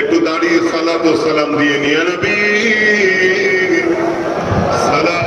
একটু দাঁড়িয়ে সালাত ও সালাম দিয়ে নিয়ে নবী সালাম।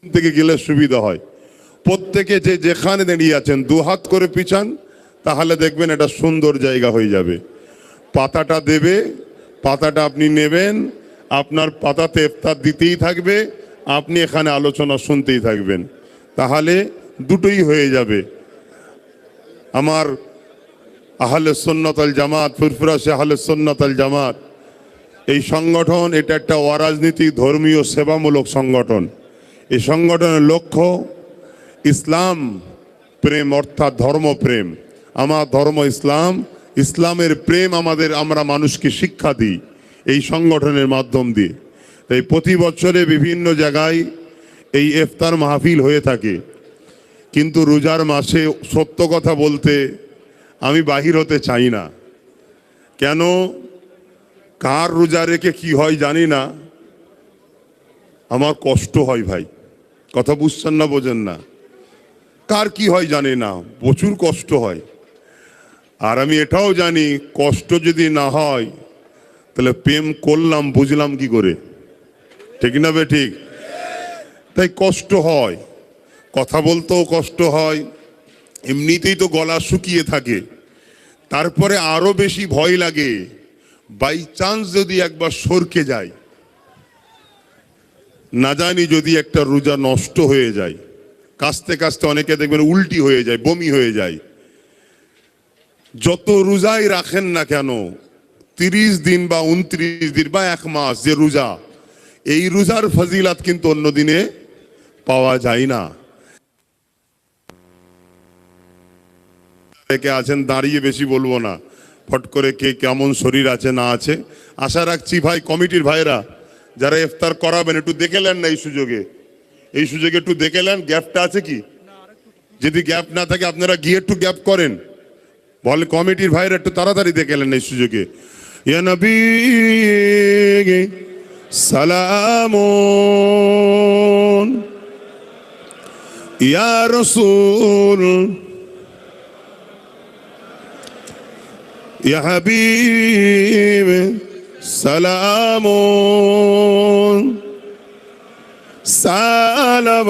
থেকে গেলে সুবিধা হয়। প্রত্যেকে যে যেখানে দাঁড়িয়ে আছেন দু হাত করে পিছান, তাহলে দেখবেন এটা সুন্দর জায়গা হয়ে যাবে। পাতাটা দেবে, পাতাটা আপনি নেবেন, আপনার পাতাতে ইফতার দিতেই থাকবে, আপনি এখানে আলোচনা শুনতেই থাকবেন, তাহলে দুটোই হয়ে যাবে। আমার আহলে সুন্নাত আল জামাত, ফুরফুরা সে আহলে সুন্নাত আল জামাত এই সংগঠন, এটা একটা অরাজনীতিক ধর্মীয় সেবামূলক সংগঠন। এই সংগঠনের লক্ষ্য ইসলাম প্রেম, অর্থাৎ ধর্মপ্রেম। আমার ধর্ম ইসলাম, ইসলামের প্রেম আমরা মানুষকে শিক্ষা দিই এই সংগঠনের মাধ্যম দিয়ে। তাই প্রতি বছরে বিভিন্ন জায়গায় এই ইফতার মাহফিল হয়ে থাকে, কিন্তু রোজার মাসে সত্য কথা বলতে আমি বাহির হতে চাই না। কেন? কার রোজা রেখে কি হয় জানি না, আমার কষ্ট হয় ভাই। কথা বুঝছেন না, বোঝেন না? কার কি হয় জানি না, প্রচুর কষ্ট হয়। আর আমি এটাও জানি কষ্ট যদি না হয় তাহলে প্রেম করলাম বুঝলাম কি করে? ঠিক না বে ঠিক? তাই কষ্ট হয়, কথা বলতেও কষ্ট হয়, এমনিতেই তো গলা শুকিয়ে থাকে, তারপরে আরো বেশি ভয় লাগে বাই চান্স যদি একবার সরকে যায়, না জানি যদি একটা রোজা নষ্ট হয়ে যায়। কাস্তে কাস্তে অনেকে দেখবেন উল্টি হয়ে যায়, বমি হয়ে যায়। যত রোজাই রাখেন না কেন, 30 দিন বা 29 দিন বা 1 মাস যে রোজা, এই রোজার ফজিলাত কিন্তু অন্য দিনে পাওয়া যায় না। কে আছেন দাঁড়িয়ে বেশি বলবো না, ফট করে কে কেমন শরীর আছে না আছে। আশা রাখছি ভাই কমিটির ভাইরা যারা ইফতার করাবেন একটু দেখে নেন না এই সুযোগে, এই সুযোগে একটু দেখে নেন গ্যাপটা আছে কি। যদি গ্যাপ না থাকে আপনারা গিয়ে একটু গ্যাপ করেন, বলে কমিটির ভাইরা একটু তাড়াতাড়ি দেখে নেন এই সুযোগে। ইয়া নবী সালামুন, ইয়া রাসূল, ইয়া হাবিব সালামুন, সালাওয়াতুল্লাহ।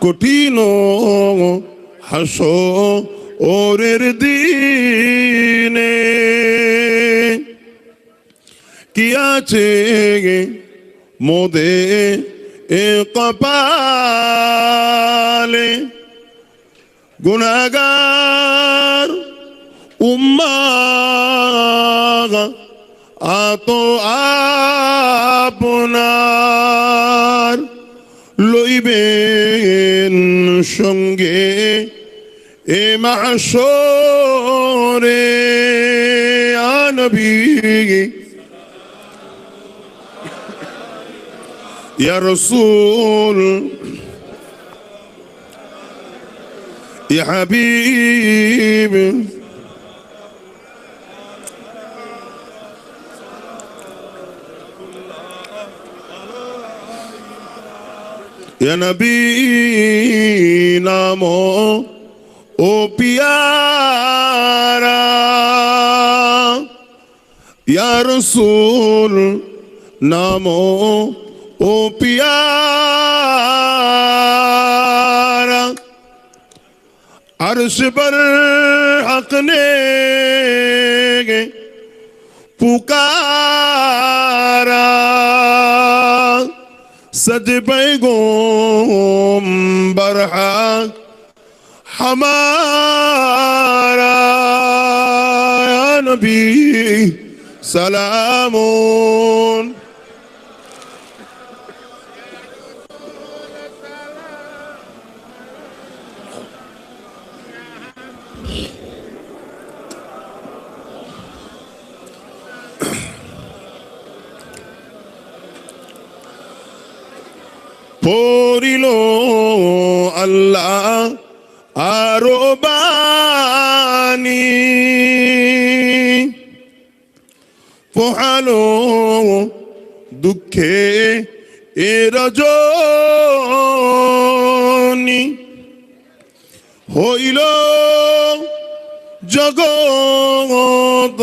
কঠিন হাসরের দিনে কি আছে মোদের কপালে, গুনাহগার উম্মাহ আতো আপনার লইবেন সঙ্গে এ মাহশরে। আ নবী ইয়া রাসূল, يا حبيب يا نبي نامو او پیارا یا رسول نامو او پیارا عرش پر حق نے پکارا سج پیغمبر حق ہمارا یا نبی سلامون পড়িল আল্লাহ আরো বাণী পোহালো দুঃখে এ রজনী হইল জগৎ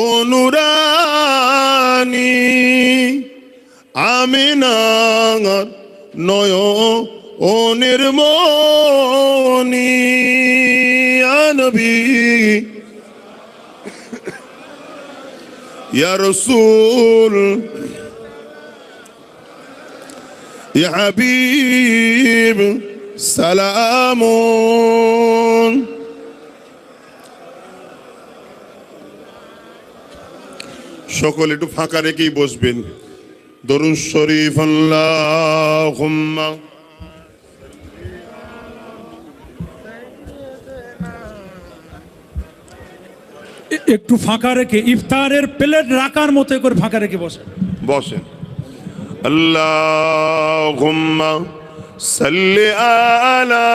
অনুরানী আমিনার নয় ও নির্মণি ইয়া নবী ইয়া রাসূল ইয়া হাবিব সালামুন। সকলে একটু ফাঁকা রেখেই বসবেন। দরুদ শরীফ আল্লাহুম্মা একটু ফাঁকা রেখে ইফতারের প্লেট রাখার মতো করে ফাঁকা রেখে বসেন বসেন। আল্লাহুম্মা সাল্লি আলা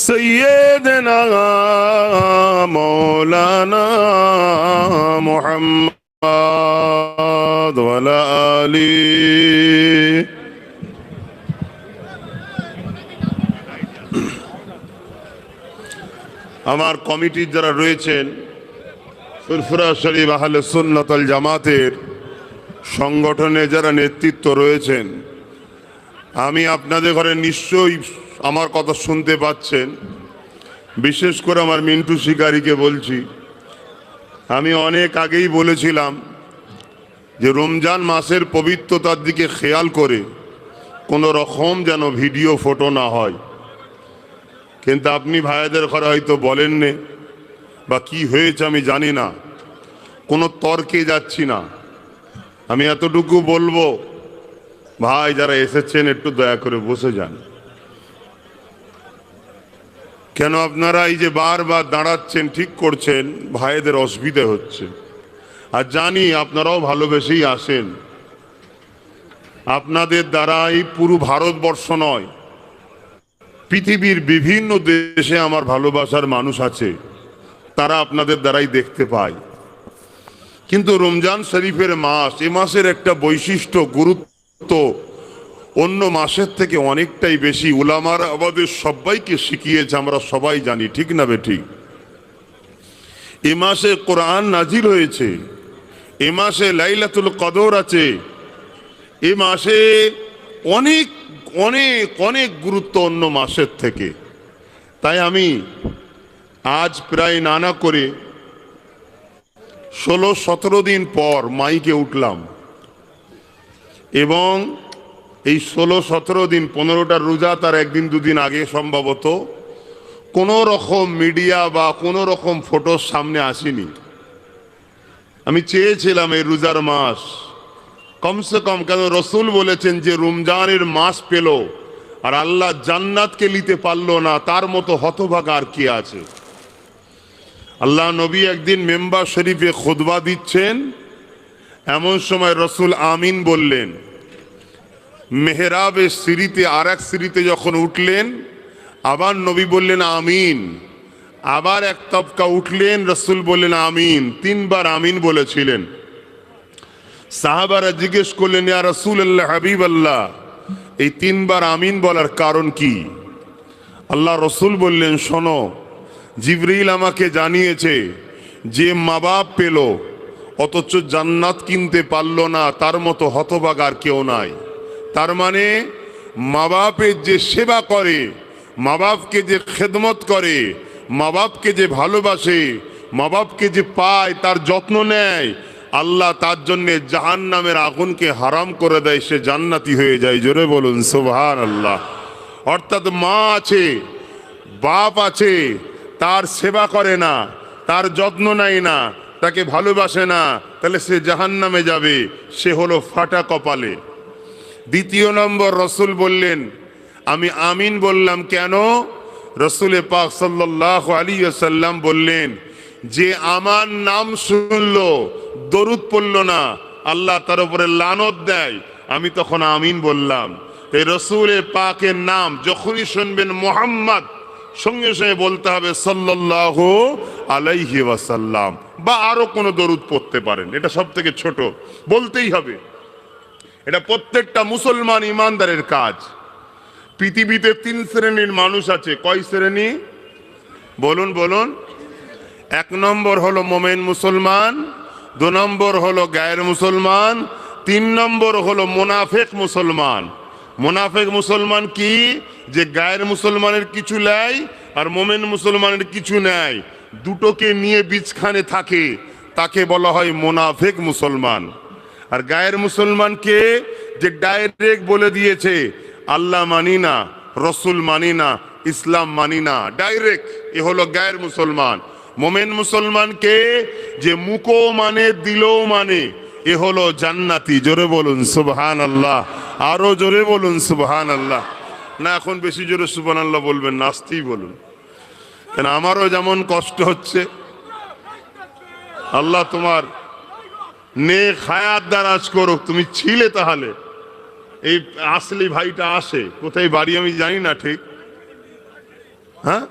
সাইয়্যিদিনা মাওলানা মুহাম্মদ ওয়া আলা আলি। আমার কমিটির যারা রয়েছেন ফুরফুরা শরীফ আহলে সুন্নাত ওয়াল জামাতের সংগঠনে যারা নেতৃত্ব রয়েছেন, আমি আপনাদের ঘরে নিশ্চয়ই আমার কথা শুনতে পাচ্ছেন। বিশেষ করে আমার মিন্টু শিকারীকে বলছি, আমি অনেক আগেই বলেছিলাম যে রমজান মাসের পবিত্রতার দিকে খেয়াল করে কোনো রকম যেন ভিডিও ফটো না হয়। কিন্তু আপনি ভাইদের ঘরে হয়তো বলেননি বা কি হয়েছে আমি জানি না, কোনো তর্কে যাচ্ছি না। আমি এতটুকু বলবো, ভাই যারা এসেছেন একটু দয়া করে বসে যান। কেন আপনারা এই যে বারবার দাঁড়াচ্ছেন, ঠিক করছেন, ভাইদের অসুবিধা হচ্ছে। আর জানি আপনারাও ভালোবেসেই আসেন। আপনাদের দ্বারাই পুরো ভারতবর্ষ নয়, পৃথিবীর বিভিন্ন দেশে আমার ভালোবাসার মানুষ আছে, তারা আপনাদের দ্বারাই দেখতে পায়। কিন্তু রমজান শরীফের মাস, এ মাসের একটা বৈশিষ্ট্য, গুরুত্ব অন্য মাসের থেকে অনেকটাই বেশি। উলামারা আমাদের সবাইকে শিখিয়েছে, আমরা সবাই জানি, ঠিক না বেঠিক? এ মাসে কোরআন নাজিল হয়েছে, এ মাসে লাইলাতুল কদর আছে, এ মাসে অনেক অনেক অনেক গুরুত্ব অন্য মাসের থেকে। তাই আমি আজ প্রায় নানা করে 16-17 দিন পর মাইকে উঠলাম এবং এই 16-17 দিন, 15টা রোজা তার একদিন দুদিন আগে সম্ভবত কোনো রকম মিডিয়া বা কোনো রকম ফটোর সামনে আসিনি। আমি চেয়েছিলাম এই রোজার মাস কমসে কম, কেন রসুল বলেছেন যে রমজানের মাস পেল আর আল্লাহ জান্নাতকে নিতে পারলো না, তার মতো হতভাগা আর কি আছে। আল্লাহ নবী একদিন মেম্বার শরীফে খুতবা দিচ্ছেন, এমন সময় রসুল আমিন বললেন। মেহরাবের সিঁড়িতে আর এক সিঁড়িতে যখন উঠলেন, আবার নবী বললেন আমিন। আবার এক তবকা উঠলেন, রসুল বললেন আমিন। 3 বার আমিন বলেছিলেন। সাহাবারা জিজ্ঞেস করলেন, ইয়া রাসূলুল্লাহ, হাবিব আল্লাহ, এই 3 বার আমিন বলার কারণ কি? আল্লাহ রসুল বললেন, শোনো, জিবরিল আমাকে জানিয়েছে যে মা বাপ পেল অথচ জান্নাত কিনতে পারলো না, তার মতো হতভাগা আর কেউ নাই। তার মানে মা বাপের যে সেবা করে, মা বাপকে যে খেদমত করে, মা বাপকে যে ভালোবাসে, মা বাপকে যে পায়, তার যত্ন নেয়, আল্লাহ তার জন্যে জাহান্নামের আগুনকে হারাম করে দেয়, সে জান্নাতি হয়ে যায়। জোরে বলুন সুবহানাল্লাহ। অর্থাৎ মা আছে, বাপ আছে, তার সেবা করে না, তার যত্ন নেয় না, তাকে ভালোবাসে না, তাহলে সে জাহান্নামে যাবে, সে হলো ফাটা কপালে। দ্বিতীয় নম্বর, রসুল বললেন আমি আমিন বললাম কেন? রসুলে পাক সাল্লাল্লাহু আলাইহি ওয়াসাল্লাম বললেন, যে আমার নাম শুনলো, দরুদ পড়লো না, আল্লাহ তার উপরে লানত দেয়। আমি তখন আমিন বললাম। এই রসুলে পাকের নাম যখনই শুনবেন মুহাম্মদ, সঙ্গে সঙ্গে বলতে হবে সাল্লাল্লাহু আলাইহি ওয়াসাল্লাম, বা আরো কোনো দরুদ পড়তে পারেন, এটা সব থেকে ছোট, বলতেই হবে। এটা প্রত্যেকটা মুসলমান ইমানদারের কাজ। পৃথিবীতে 3 শ্রেণীর মানুষ আছে। কয় শ্রেণী? বলুন বলুন। 1 নম্বর হলো মোমেন মুসলমান, 2 নম্বর হলো গায়ের মুসলমান, 3 নম্বর হলো মুনাফিক মুসলমান। মুনাফিক মুসলমান কি? যে গায়ের মুসলমানের কিছু নেয় আর মোমেন মুসলমানের কিছু নেয়, দুটোকে নিয়ে বীজখানে থাকে, তাকে বলা হয় মুনাফিক মুসলমান। আর গায়ের মুসলমানকে যে ডাইরেক্ট বলে দিয়েছে আল্লাহ মানি না, রসুল মানি না, ইসলাম মানি না, ডাইরেক্ট, এ হলো গায়ের মুসলমান। মোমেন মুসলমানকে যে মুখও মানে দিলও মানে, এ হলো জান্নাতি। জোরে বলুন সুবহানাল্লাহ, আরো জোরে বলুন সুবহানাল্লাহ। না, এখন বেশি জোরে সুবহানাল্লাহ বলবেন না, আস্তেই বলুন, কেন আমারও যেমন কষ্ট হচ্ছে। আল্লাহ তোমার নেক হায়াত দারাজ করুক। তুমি ছিলে তাহলে, এই আসলি ভাইটা আসে কোথায় বাড়ি আমি জানি না ঠিক, হ্যাঁ,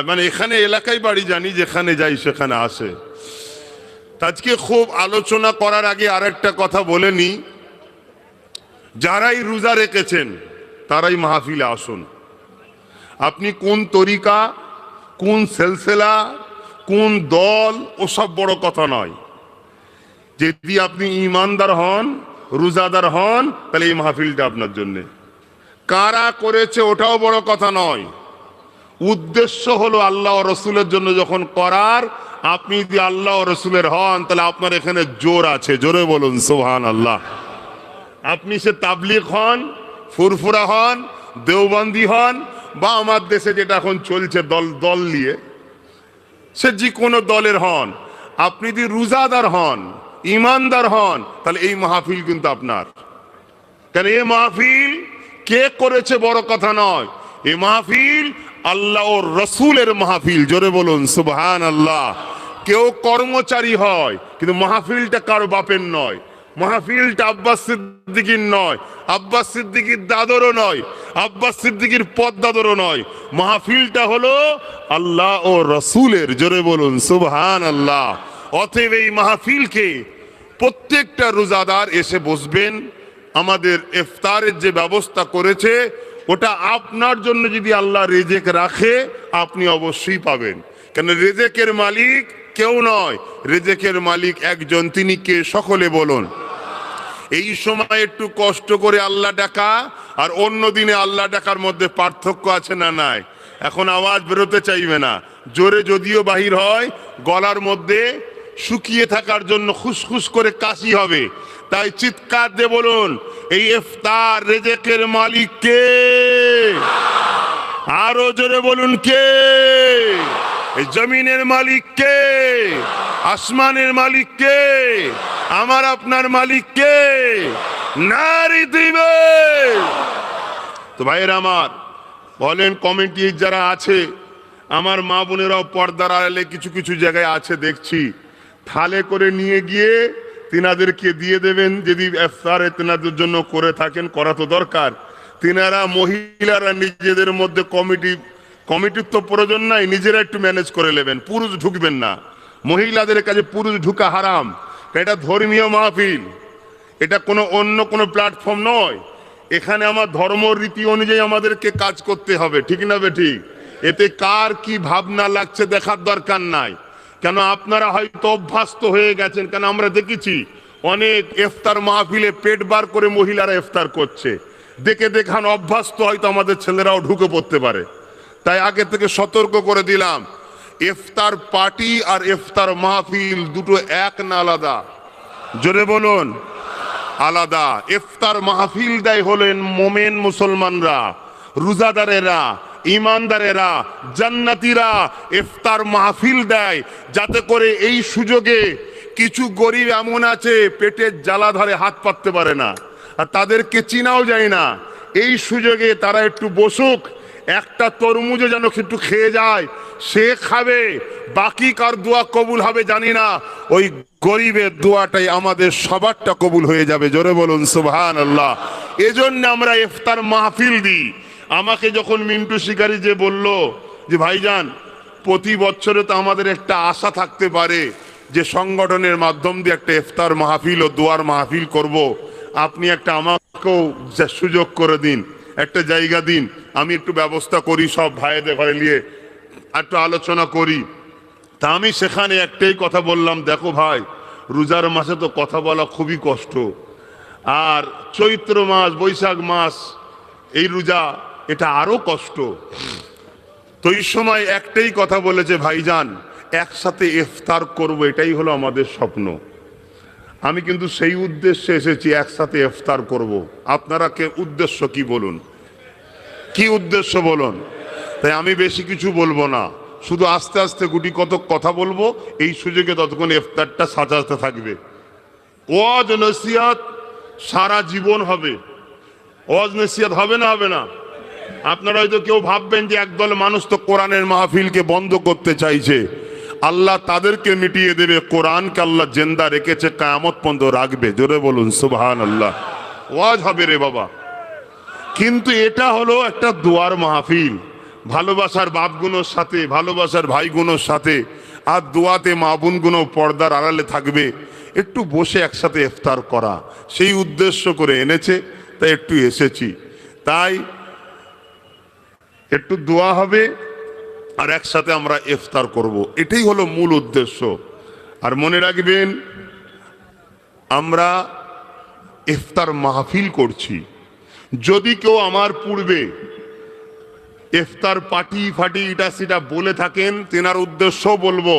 মানে এখানে এলাকায় বাড়ি জানি, যেখানে যাই সেখানে আসে। আজকে খুব আলোচনা করার আগে আরেকটা কথা বলে নি, যারাই রোজা রেখেছেন তারাই মাহফিলে আসুন। আপনি কোন তরিকা, কোন সিলসিলা, কোন দল, ওসব বড় কথা নয়। যদি আপনি ইমানদার হন, রোজাদার হন, তাহলে এই মাহফিলটা আপনার জন্য। কারা করেছে ওটাও বড় কথা নয়, উদ্দেশ্য হলো আল্লাহ ও রসুলের জন্য যখন করার, আপনি যদি আল্লাহ ও রসুলের হন তাহলে আপনার এখানে জোর আছে। জোরে বলুন সুবহানাল্লাহ। আপনি সে তাবলিগ হন, ফুরফুরা হন, দেওবন্দি হন, বা আমার দেশে যেটা এখন চলছে দল দল নিয়ে, সে যে কোনো দলের হন, আপনি যদি রোজাদার হন, ইমানদার হন, তাহলে এই মাহফিল কিন্তু আপনার। কেন এই মাহফিল কে করেছে বড় কথা নয়, এই মাহফিল আল্লাহ ও রসুলের মাহফিল। জোরে বলুন সুবহানাল্লাহ। কেউ কর্মচারী হয়, কিন্তু মাহফিলটা কারো বাপের নয়, মাহফিলটা আব্বাস সিদ্দিকীর নয়, আব্বাস সিদ্দিকীর দাদরও নয়, আব্বাস সিদ্দিকীর পদ্দাদরও নয়, মাহফিলটা হলো আল্লাহ ও রসুলের। জোরে বলুন সুবহানাল্লাহ। অতএব এই মাহফিলকে প্রত্যেকটা রোজাদার এসে বসবেন। আমাদের ইফতারের যে ব্যবস্থা করেছে ওটা আপনার জন্য যদি আল্লাহ রিজিক রাখে আপনি অবশ্যই পাবেন। কেন রিজিকের মালিক কেউ নয়, রিজিকের মালিক একজন, তিনি কে? সকলে বলুন। এই সময় একটু কষ্ট করে আল্লাহ ডাকা আর অন্য দিনে আল্লাহ ডাকার মধ্যে পার্থক্য আছে না নাই? এখন আওয়াজ বেরোতে চাইবে না, জোরে যদিও বাহির হয়, গলার মধ্যে শুকিয়ে থাকার জন্য খুসখুস করে কাশি হবে, তাই চিৎকার দিয়ে বলুন, এই ইফতার রিজিকের মালিক কে? আরো জোরে বলুন, কে? এই জমিনের মালিক কে? আসমানের মালিক কে? আমার আপনার মালিক কে? নারী দিবে। তো ভাইয়ের আমার বলেন, কমিটি যারা আছে, আমার মা বোনেরাও পর্দার আড়ালে কিছু কিছু জায়গায় আছে দেখছি, থালে করে নিয়ে গিয়ে তিনাদেরকে দিয়ে দেবেন। যদি ইফতারে তিনাদের জন্য করে থাকেন, করা তো দরকার, তিনারা মহিলারা নিজেদের মধ্যে কমিটির তো প্রয়োজন নাই, নিজেরা একটু ম্যানেজ করে নেবেন, পুরুষ ঢুকবেন না। মহিলাদের কাছে পুরুষ ঢুকা হারাম। এটা ধর্মীয় মাহফিল, এটা অন্য কোনো প্ল্যাটফর্ম নয়। এখানে আমার ধর্ম রীতি অনুযায়ী আমাদেরকে কাজ করতে হবে, ঠিক না বেঠিক? এতে কার কি ভাবনা লাগছে দেখার দরকার নাই। কেন আপনারা হয়তো অভ্যস্ত হয়ে গেছেন, কেন আমরা দেখেছি অনেক ইফতার মাহফিলে পেট বার করে মহিলারা ইফতার করছে, দেখে দেখান অভ্যস্ত হয়তো আমাদের ছেলেরাও ঢুকে পড়তে পারে। তাই আগে থেকে সতর্ক করে দিলাম, ইফতার পার্টি আর ইফতার মাহফিল দুটো এক না আলাদা? জোরে বলুন, আলাদা। ইফতার মাহফিল দেয় হলেন মোমেন মুসলমানরা, রোজাদারেরা, ইমানদারেরা, জান্নাতীরা। ইফতার মাহফিল দেয় যাতে করে এই সুযোগে কিছু গরিব এমন আছে পেটের জ্বালা ধরে হাত পাততে পারে না, আর তাদেরকে চিনাও যায় না। এই সুযোগে তারা একটু বসুক, একটা তরমুজও যেন একটু খেয়ে যায়, সে খাবে। বাকি কার দোয়া কবুল হবে জানি না, ওই গরিবের দোয়াটাই আমাদের সবারটা কবুল হয়ে যাবে। জোরে বলুন সুবহানাল্লাহ। এজন্য আমরা ইফতার মাহফিল দিই। আমাকে যখন মিন্টু শিকারী যে বলল যে ভাইজান প্রতি বছরে তো আমাদের একটা আশা থাকতে পারে যে সংগঠনের মাধ্যম দিয়ে একটা ইফতার মাহফিল ও দোয়ার মাহফিল করব, আপনি একটা আমাকেও সুযোগ করে দিন, একটা জায়গা দিন, আমি একটু ব্যবস্থা করি, সব ভাইদের ঘরে নিয়ে একটু আলোচনা করি। তা আমি সেখানে একটাই কথা বললাম, দেখো ভাই, রোজার মাসে তো কথা বলা খুবই কষ্ট, আর চৈত্র মাস, বৈশাখ মাস, এই রোজা, এটা আরো কষ্ট। তো এই সময় একটাই কথা বলেছে, ভাইজান একসাথে ইফতার করব, এটাই হলো আমাদের স্বপ্ন। আমি কিন্তু সেই উদ্দেশ্যে এসেছি, একসাথে ইফতার করব। আপনারা কে উদ্দেশ্য কি বলুন, কি উদ্দেশ্য বলুন? তাই আমি বেশি কিছু বলবো না, শুধু আস্তে আস্তে গুটি কত কথা বলবো। এই সুযোগে ততক্ষণ ইফতারটা সাজাতে থাকবে। ওয়াজ নসিহত সারা জীবন হবে। ওয়াজ নসিহত হবে না, হবে না? আপনারা হয়তো কেউ ভাববেন যে একদল মানুষ তো কোরআনের মাহফিলকে বন্ধ করতে চাইছে, আল্লাহ তাদেরকে মিটিয়ে দেবে। কোরআনকে আল্লাহ জিন্দা রেখেছে, কিয়ামত পর্যন্ত রাখবে। জোরে বলুন সুবহানাল্লাহ। ওয়াজ হবে রে বাবা, কিন্তু এটা হলো একটা দোয়ার মাহফিল, ভালোবাসার বাপগুলোর সাথে, ভালোবাসার ভাইগুলোর সাথে, আর দোয়াতে মা বোনগুলো পর্দার আড়ালে থাকবে, একটু বসে একসাথে ইফতার করা, সেই উদ্দেশ্য করে এনেছে, তাই একটু এসেছি। তাই একটু দোয়া হবে আর একসাথে আমরা ইফতার করব, এটাই হলো মূল উদ্দেশ্য। আর মনে রাখবেন, আমরা ইফতার মাহফিল করছি। যদি কেউ আমার পূর্বে ইফতার পার্টি ফাটি এটা সেটা বলে থাকেন, তেনার উদ্দেশ্য বলবো,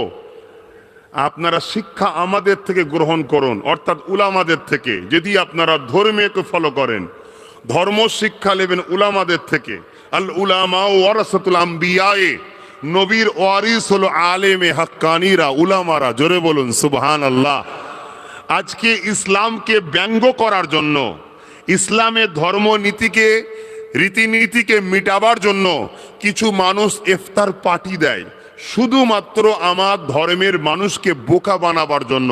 আপনারা শিক্ষা আমাদের থেকে গ্রহণ করুন, অর্থাৎ উলামাদের থেকে। যদি আপনারা ধর্মীয়কে ফলো করেন, ধর্ম শিক্ষা নেবেন উলামাদের থেকে। আল উলামা ওয়ারাসাতুল আম্বিয়া, নবীর ওয়ারিস হলো আলেমে হাক্কানিরা, উলামারা। জোরে বলুন সুবহানাল্লাহ। আজকে ইসলামকে ব্যঙ্গ করার জন্য, ইসলামের ধর্ম নীতিকে, রীতিনীতিকে মিটাবার জন্য কিছু মানুষ ইফতার পার্টি দেয়, শুধুমাত্র আমার ধর্মের মানুষকে বোকা বানাবার জন্য।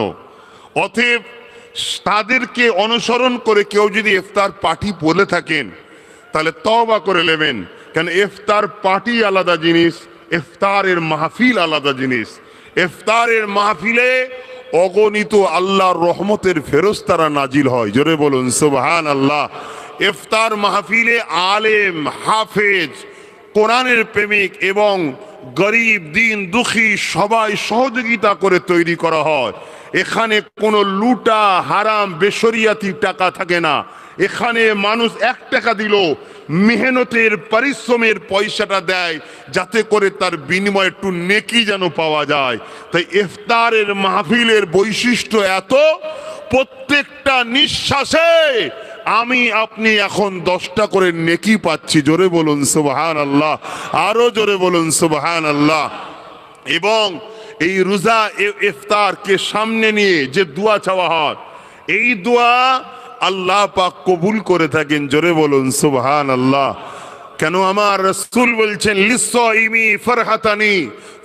অতএব তাদেরকে অনুসরণ করে কেউ যদি ইফতার পার্টি বলে থাকেন, তাহলে তওবা করে নেবেন। কেন ইফতার পার্টি আলাদা জিনিস, ইফতারের মাহফিল আলাদা জিনিস। ইফতারের মাহফিলে অগণিত আল্লাহর রহমতের ফেরেশতারা নাজিল হয়। জোরে বলুন সুবহানাল্লাহ। ইফতার মাহফিলে আলেম, হাফেজ, কোরআনের প্রেমিক এবং গরিব, দিন দুঃখী সবাই সহযোগিতা করে তৈরি করা হয়। এখানে কোনো লুটা, হারাম, বেশরিয়াতি টাকা থাকে না। এখানে মানুষ 1 টাকা দিল, মেহনতের পরিশ্রমের পয়সাটা দেয়, যাতে করে তার বিনিময়ে একটু নেকি যেন পাওয়া যায়। তাই ইফতারের মাহফিলের বৈশিষ্ট্য এত, প্রত্যেকটা নিঃশ্বাসে আমি আপনি এখন 10টা করে নেকি পাচ্ছি। জোরে বলুন সুবহানাল্লাহ, আরো জোরে বলুন সুবহানাল্লাহ। এবং এই রোজা ইফতারকে সামনে নিয়ে যে দোয়া চাওয়া হয়, এই দোয়া আল্লাহ পাক কবুল করে থাকেন। জোরে বলুন সুবহানাল্লাহ। কেন আমার রাসূল বলছেন, লিসাইমি ফারহাতানি,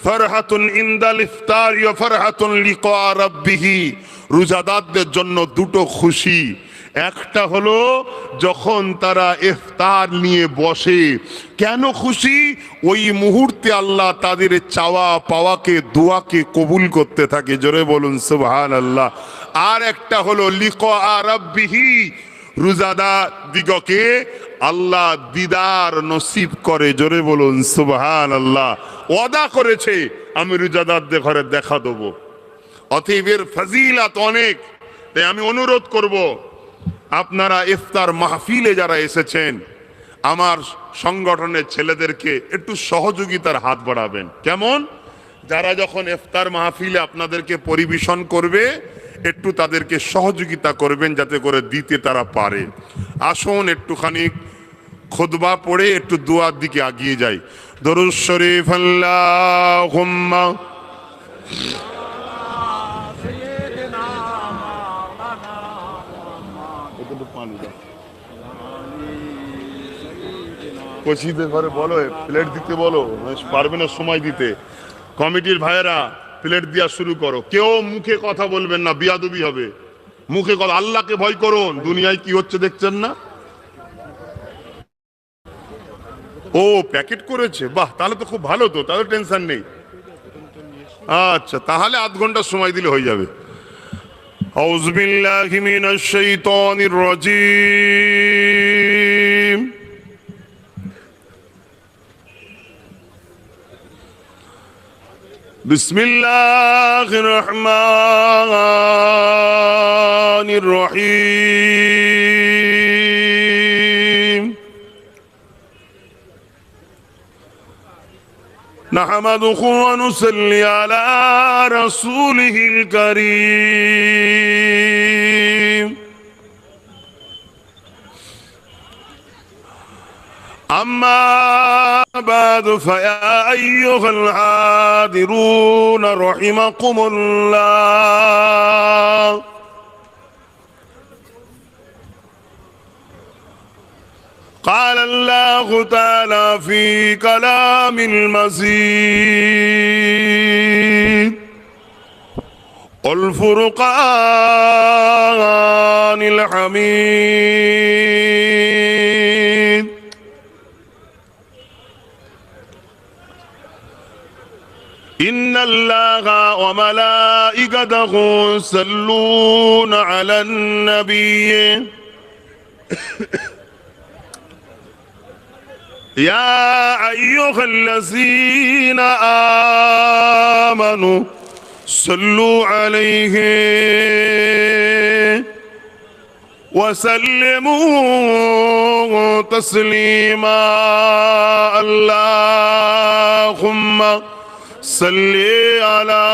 ফারহাতুন ইনদাল ইফতার ওয়া ফারহাতুন লিকা রাব্বিহি। রোজাদারদের জন্য 2টো খুশি, একটা হলো যখন তারা ইফতার নিয়ে বসে, কেন খুশি? ওই মুহূর্তে আল্লাহ তাদের চাওয়া পাওয়াকে দোয়াকে কবুল করতে থাকে, জোরে বলুন সুবহানাল্লাহ। আর একটা হলো লিকা রাব্বিহি, রোজাদার দিগকে আল্লাহ দিদার নসিব করে, জোরে বলুন সুবহানাল্লাহ। ওয়াদা করেছে আমি রোজাদারদের ঘরে দেখা দেবো। অতএব এর ফজিলত অনেক। তাই আমি অনুরোধ করব, আপনারা ইফতার মাহফিলে যারা এসেছেন আমার সংগঠনের ছেলেদেরকে একটু সহযোগিতার হাত বাড়াবেন। কেমন? যারা যখন ইফতার মাহফিলে আপনাদেরকে পরিবেশন করবে একটু তাদেরকে সহযোগিতা করবেন যাতে করে দিতে তারা পারে। আসুন একটুখানি খুতবা পড়ে একটু দোয়ার দিকে এগিয়ে যাই। দরুদ শরীফ আল্লাহুম্মা কচিদের ঘরে বলো প্লেট দিতে বলো, পারবে না সময় দিতে। কমিটির ভাইয়েরা প্লেট দেওয়া শুরু করো। কেউ মুখে কথা বলবেন না, বিয়াদবি হবে। মুখে কথা, আল্লাহকে ভয় করুন। দুনিয়ায় কি হচ্ছে দেখছেন না? ও প্যাকেট করেছে, বাহ, তাহলে তো খুব ভালো, তো তাহলে টেনশন নেই। আচ্ছা, তাহলে আধ ঘন্টা সময় দিলে হয়ে যাবে। আউযু বিল্লাহি মিনাশ শাইতানির রাজীম। বিসমিল্লাহির রহমানির রহিম। নাহমাদুহু ওয়া নুসাল্লি আলা রাসূলিহিল কারীম। أما بعد فيا أيها الحاضرون رحمكم الله. قال الله تعالى في كلام المزيد والفرقان الحميد. إن الله وملائكته يصلون على النبي يا أيها الذين آمنوا صلوا عليه وسلموا تسليما. اللهم صل على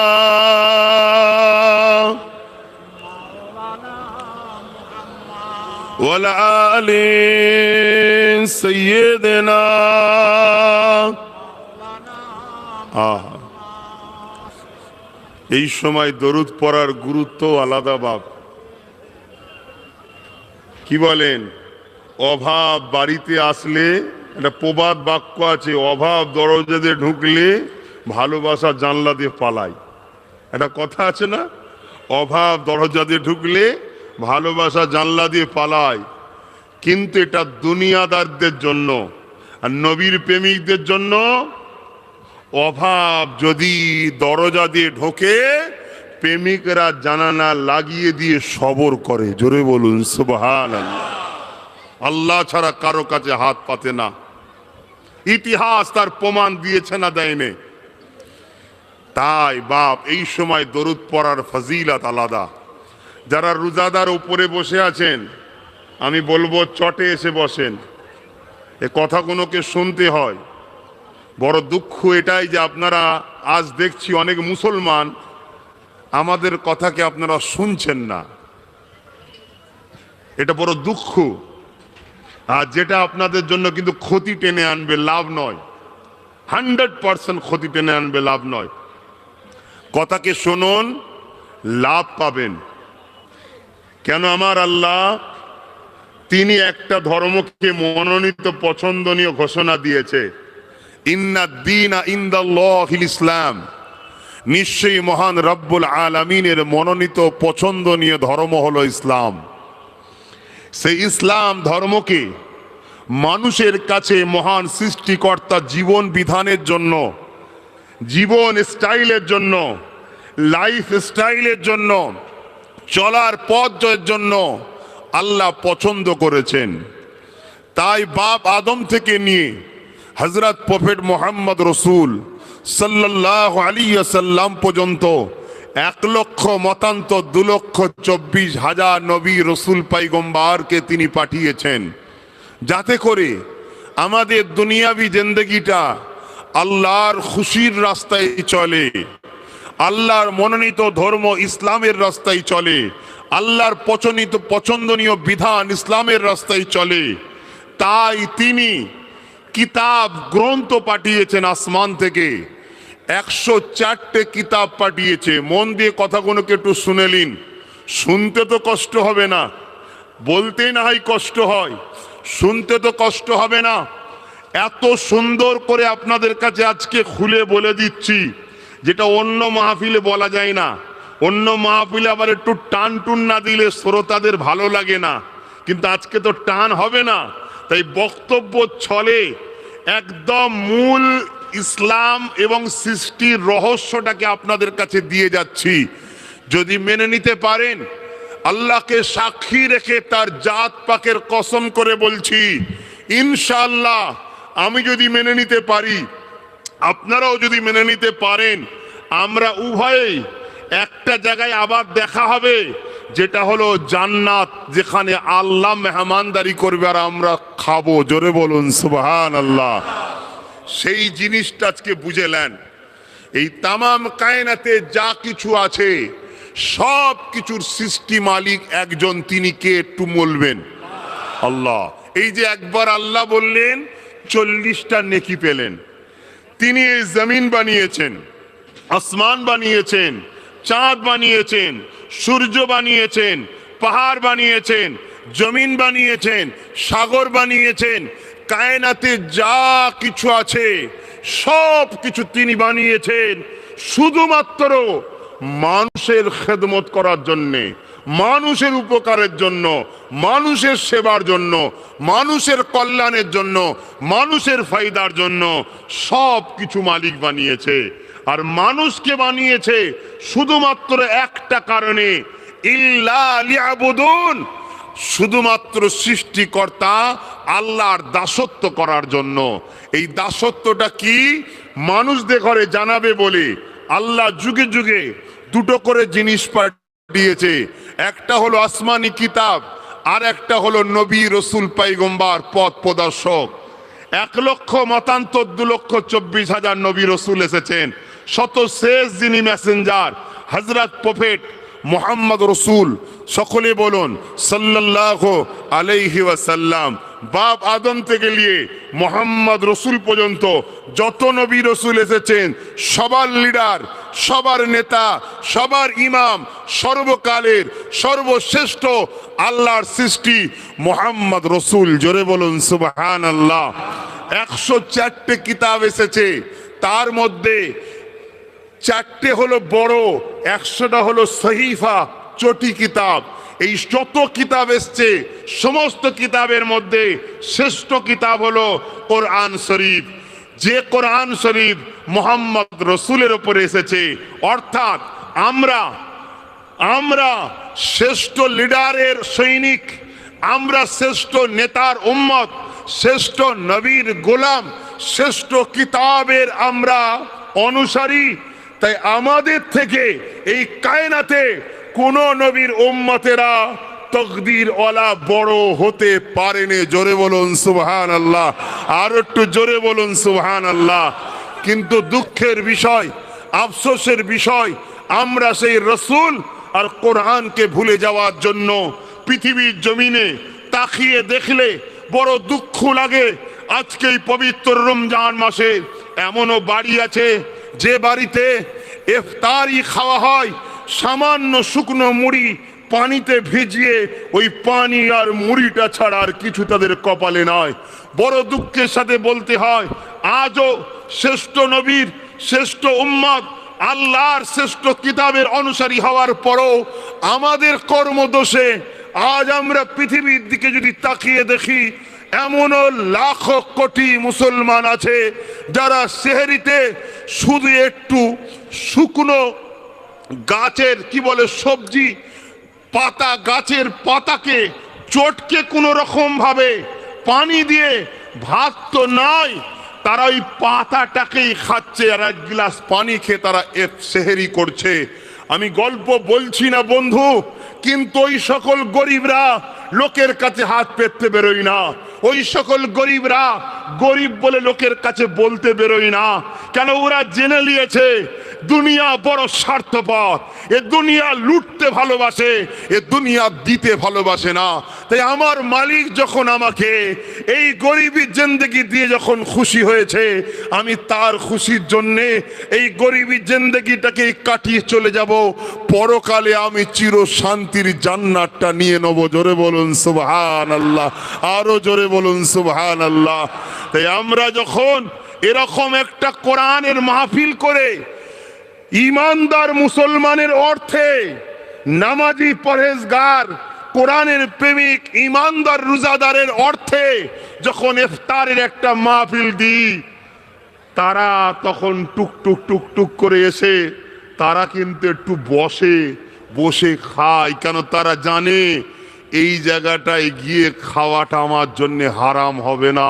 وعلى آل سيدنا. এই সময় দরুদ পড়ার গুরুত্ব আলাদা বাপ। কি বলেন? অভাব বাড়িতে আসলে, একটা প্রবাদ বাক্য আছে, অভাব দরজা দিয়ে ঢুকলে ভালোবাসা জানলা দিয়ে পালায়। একটা কথা আছে না? অভাব দরজা দিয়ে ঢুকলে ভালোবাসা জানলা দিয়ে পালায়। কিন্তু এটা দুনিয়াদারদের জন্য, আর নবীর প্রেমিকদের জন্য অভাব যদি দরজা দিয়ে ঢোকে, প্রেমিকরা জানালা লাগিয়ে দিয়ে সবর করে, জোরে বলুন সুবহানাল্লাহ। আল্লাহ ছাড়া কারো কাছে হাত পাতে না। ইতিহাস তার প্রমাণ দিয়েছে না দেয়নি? তাই বাপ এই সময় দরুদ পড়ার ফজিলত আলাদা। যারা রোজাদার উপরে বসে আছেন আমি বলবো চটে এসে বসেন। এ কথাগুলোকে শুনতে হয়। বড় দুঃখ এটাই যে আপনারা আজ দেখছি অনেক মুসলমান আমাদের কথাকে আপনারা শুনছেন না। এটা বড় দুঃখ। আর যেটা আপনাদের জন্য কিন্তু ক্ষতি টেনে আনবে, লাভ নয়। 100% ক্ষতি টেনে আনবে, লাভ নয়। কথাকে শুনুন, লাভ পাবেন। কেন? আমার আল্লাহ তিনি একটা ধর্মকে মনোনীত পছন্দনীয় ঘোষণা দিয়েছে, ইন্নাদ দীনা ইনদাল্লাহিল ইসলাম। নিশ্চয়ই মহান রব্বুল আলামিনের মনোনীত পছন্দনীয় ধর্ম হলো ইসলাম। সেই ইসলাম ধর্মকে মানুষের কাছে মহান সৃষ্টিকর্তা জীবন বিধানের জন্য, জীবন স্টাইলের জন্য, লাইফ স্টাইলের জন্য, চলার পথের জন্য আল্লাহ পছন্দ করেছেন। তাই বাপ আদম থেকে নিয়ে হযরত প্রফেট মুহাম্মদ রসুল সাল্লাল্লাহু আলাইহি ওয়াসাল্লাম পর্যন্ত 1,24,24,000 নবী রসুল পয়গম্বরকে তিনি পাঠিয়েছেন, যাতে করে আমাদের দুনিয়াবি জিন্দেগিটা আল্লাহর খুশির রাস্তায় চলে, আল্লাহর মনোনীত ধর্ম ইসলামের রাস্তায় চলে, আল্লাহর পছন্দনীয় বিধান ইসলামের রাস্তায় চলে। তাই তিনি কিতাব গ্রন্থ পাঠিয়েছেন আসমান থেকে, 104টে কিতাব পাঠিয়েছে। মন দিয়ে কথাগুলোকে একটু শুনে নিন, শুনতে তো কষ্ট হবে না, বলতে না হয় কষ্ট হয়, শুনতে তো কষ্ট হবে না। এত সুন্দর করে আপনাদের কাছে আজকে খুলে বলে দিচ্ছি, যেটা অন্য মাহফিলে বলা যায় না। অন্য মাহফিলে আবার একটু টান টুন না দিলে শ্রোতাদের ভালো লাগে না, কিন্তু আজকে তো টান হবে না। তাই বক্তব্য ছলে একদম মূল ইসলাম এবং সৃষ্টির রহস্যটাকে আপনাদের কাছে দিয়ে যাচ্ছি। যদি মেনে নিতে পারেন, আল্লাহকে সাক্ষী রেখে তার জাত পাকের কসম করে বলছি, ইনশাআল্লাহ আমি যদি মেনে নিতে পারি, আপনারাও যদি মেনে নিতে পারেন, আমরা উভয়েই একটা জায়গায় আবার দেখা হবে, যেটা হলো জান্নাত, যেখানে আল্লাহ মেহমানদারি করবে আর আমরা খাবো। জোরে বলুন সুবহানাল্লাহ। সেই জিনিসটা আজকে বুঝে নেন। এই তামাম কায়নাতে যা কিছু আছে সব কিছুর সৃষ্টি মালিক একজন, তিনি কে একটু বলবেন? আল্লাহ। এই যে একবার আল্লাহ বললেন 40টা নেকি পেলেন। তিনি এই জমিন বানিয়েছেন, আসমান বানিয়েছেন, চাঁদ বানিয়েছেন, সূর্য বানিয়েছেন, পাহাড় বানিয়েছেন, জমিন বানিয়েছেন, সাগর বানিয়েছেন। কায়নাতে যা কিছু আছে সব কিছু তিনি বানিয়েছেন শুধুমাত্র মানুষের খেদমত করার জন্যে, মানুষের উপকারের জন্য, মানুষের সেবার জন্য, মানুষের কল্যাণের জন্য, মানুষের ফায়দার জন্য সব কিছু মালিক বানিয়েছে। আর মানুষকে বানিয়েছে শুধুমাত্র একটা কারণে, ইল্লা লিয়াবুদুন, শুধুমাত্র সৃষ্টিকর্তা আল্লাহর দাসত্ব করার জন্য। এই দাসত্বটা কি মানুষদের ঘরে জানাবে বলে আল্লাহ যুগে যুগে দুটো করে জিনিস পাঠিয়েছে। একটা হলো আসমানি কিতাব, আর একটা হলো নবী রসুল পয়গম্বর পথ প্রদর্শক। 1,24,24,000 নবী রসুল এসেছেন। শত শেষ যিনি মেসেঞ্জার হযরত প্রফেট মুহাম্মদ রসুল, সকলে বলুন সাল্লাল্লাহু আলাইহি ওয়াসাল্লাম। বাপ আদম থেকে নিয়ে মুহাম্মদ রসুল পর্যন্ত যত নবী রসুল এসেছেন, সবার লিডার, সবার নেতা, সবার ইমাম, সর্বকালের সর্বশ্রেষ্ঠ আল্লাহর সৃষ্টি মুহাম্মদ রসুল। জোরে বলুন সুবহানাল্লাহ। 104টে কিতাব এসেছে, তার মধ্যে 4টে হলো বড়, 100টা হলো সহিফা, চটি কিতাব। এই যত কিতাব এসছে সমস্ত কিতাবের মধ্যে শ্রেষ্ঠ কিতাব হলো কোরআন শরীফ। যে কোরআন শরীফ মুহাম্মদ রসুলের উপরে এসেছে, অর্থাৎ আমরা শ্রেষ্ঠ লিডারের সৈনিক, আমরা শ্রেষ্ঠ নেতার উম্মত, শ্রেষ্ঠ নবীর গোলাম, শ্রেষ্ঠ কিতাবের আমরা অনুসারী। তাই আমাদের থেকে এই কায়নাতে কোন নবীর উম্মতেরা তকদির ওয়ালা বড় হতে পারেনি। জোরে বলুন সুবহানাল্লাহ, আর একটু জোরে বলুন সুবহানাল্লাহ। কিন্তু দুঃখের বিষয়, আফসোসের বিষয়, আমরা সেই রসুল আর কোরআনকে ভুলে যাওয়ার জন্য পৃথিবীর জমিনে তাকিয়ে দেখলে বড় দুঃখ লাগে। আজকে এই পবিত্র রমজান মাসে এমনও বাড়ি আছে যে বাড়িতে ইফতারি খাওয়া হয় সামান্য শুকনো মুড়ি পানিতে ভিজিয়ে, ওই পানি আর মুড়িটা ছাড়া আর কিছু তাদের কপালে নয়। বড় দুঃখের সাথে বলতে হয়, আজও শ্রেষ্ঠ নবীর, শ্রেষ্ঠ উম্মত, আল্লাহর শ্রেষ্ঠ কিতাবের অনুসারী হওয়ার পরও আমাদের কর্মদোষে, আজ আমরা পৃথিবীর দিকে যদি তাকিয়ে দেখি, এমনও লাখো কোটি মুসলমান আছে যারা সেহরিতে শুধু একটু শুকনো গাছের কি বলে সবজি পাতা, গাছের পাতাকে চটকে কোনো রকম ভাবে পানি দিয়ে, ভাত তো নয়, তারা ওই পাতাটাকেই খাচ্ছে আর এক গ্লাস পানি খেয়ে তারা সেহরি করছে। আমি গল্প বলছি না বন্ধু, কিন্তু ওই সকল গরিবরা লোকের কাছে হাত পেতে বেরোয় না, ওই সকল গরিবরা গরিব বলে লোকের কাছে বলতে বেরোয় না। কেন? ওরা জেনে নিয়েছে দুনিয়া বড় স্বার্থপর, এ দুনিয়া লুটতে ভালোবাসে, এ দুনিয়া দিতে ভালোবাসে না। তাই আমার মালিক যখন আমাকে এই গরিবী জিন্দেগি দিয়ে যখন খুশি হয়েছে, আমি তার খুশির জন্যে এই গরিবী জিন্দেগিটাকে কাটিয়ে চলে যাব, পরকালে আমি চির শান্তির জান্নাতটা নিয়ে নেব। জোরে বলুন সুবহানাল্লাহ, আরো জোরে বলুন সুবহানাল্লাহ। তাই আমরা যখন এরকম একটা কোরআনের মাহফিল করে ইমানদার মুসলমানের অর্থে, নামাজি পরহেজগার কোরআনের প্রেমিক ইমানদার রোজাদারের অর্থে যখন ইফতারের একটা মাহফিল দিই, তারা তখন টুক টুক টুক টুক করে এসে তারা কিন্তু একটু বসে খায়। কেন? তারা জানে এই জায়গাটায় গিয়ে খাওয়াটা আমার জন্য হারাম হবে না,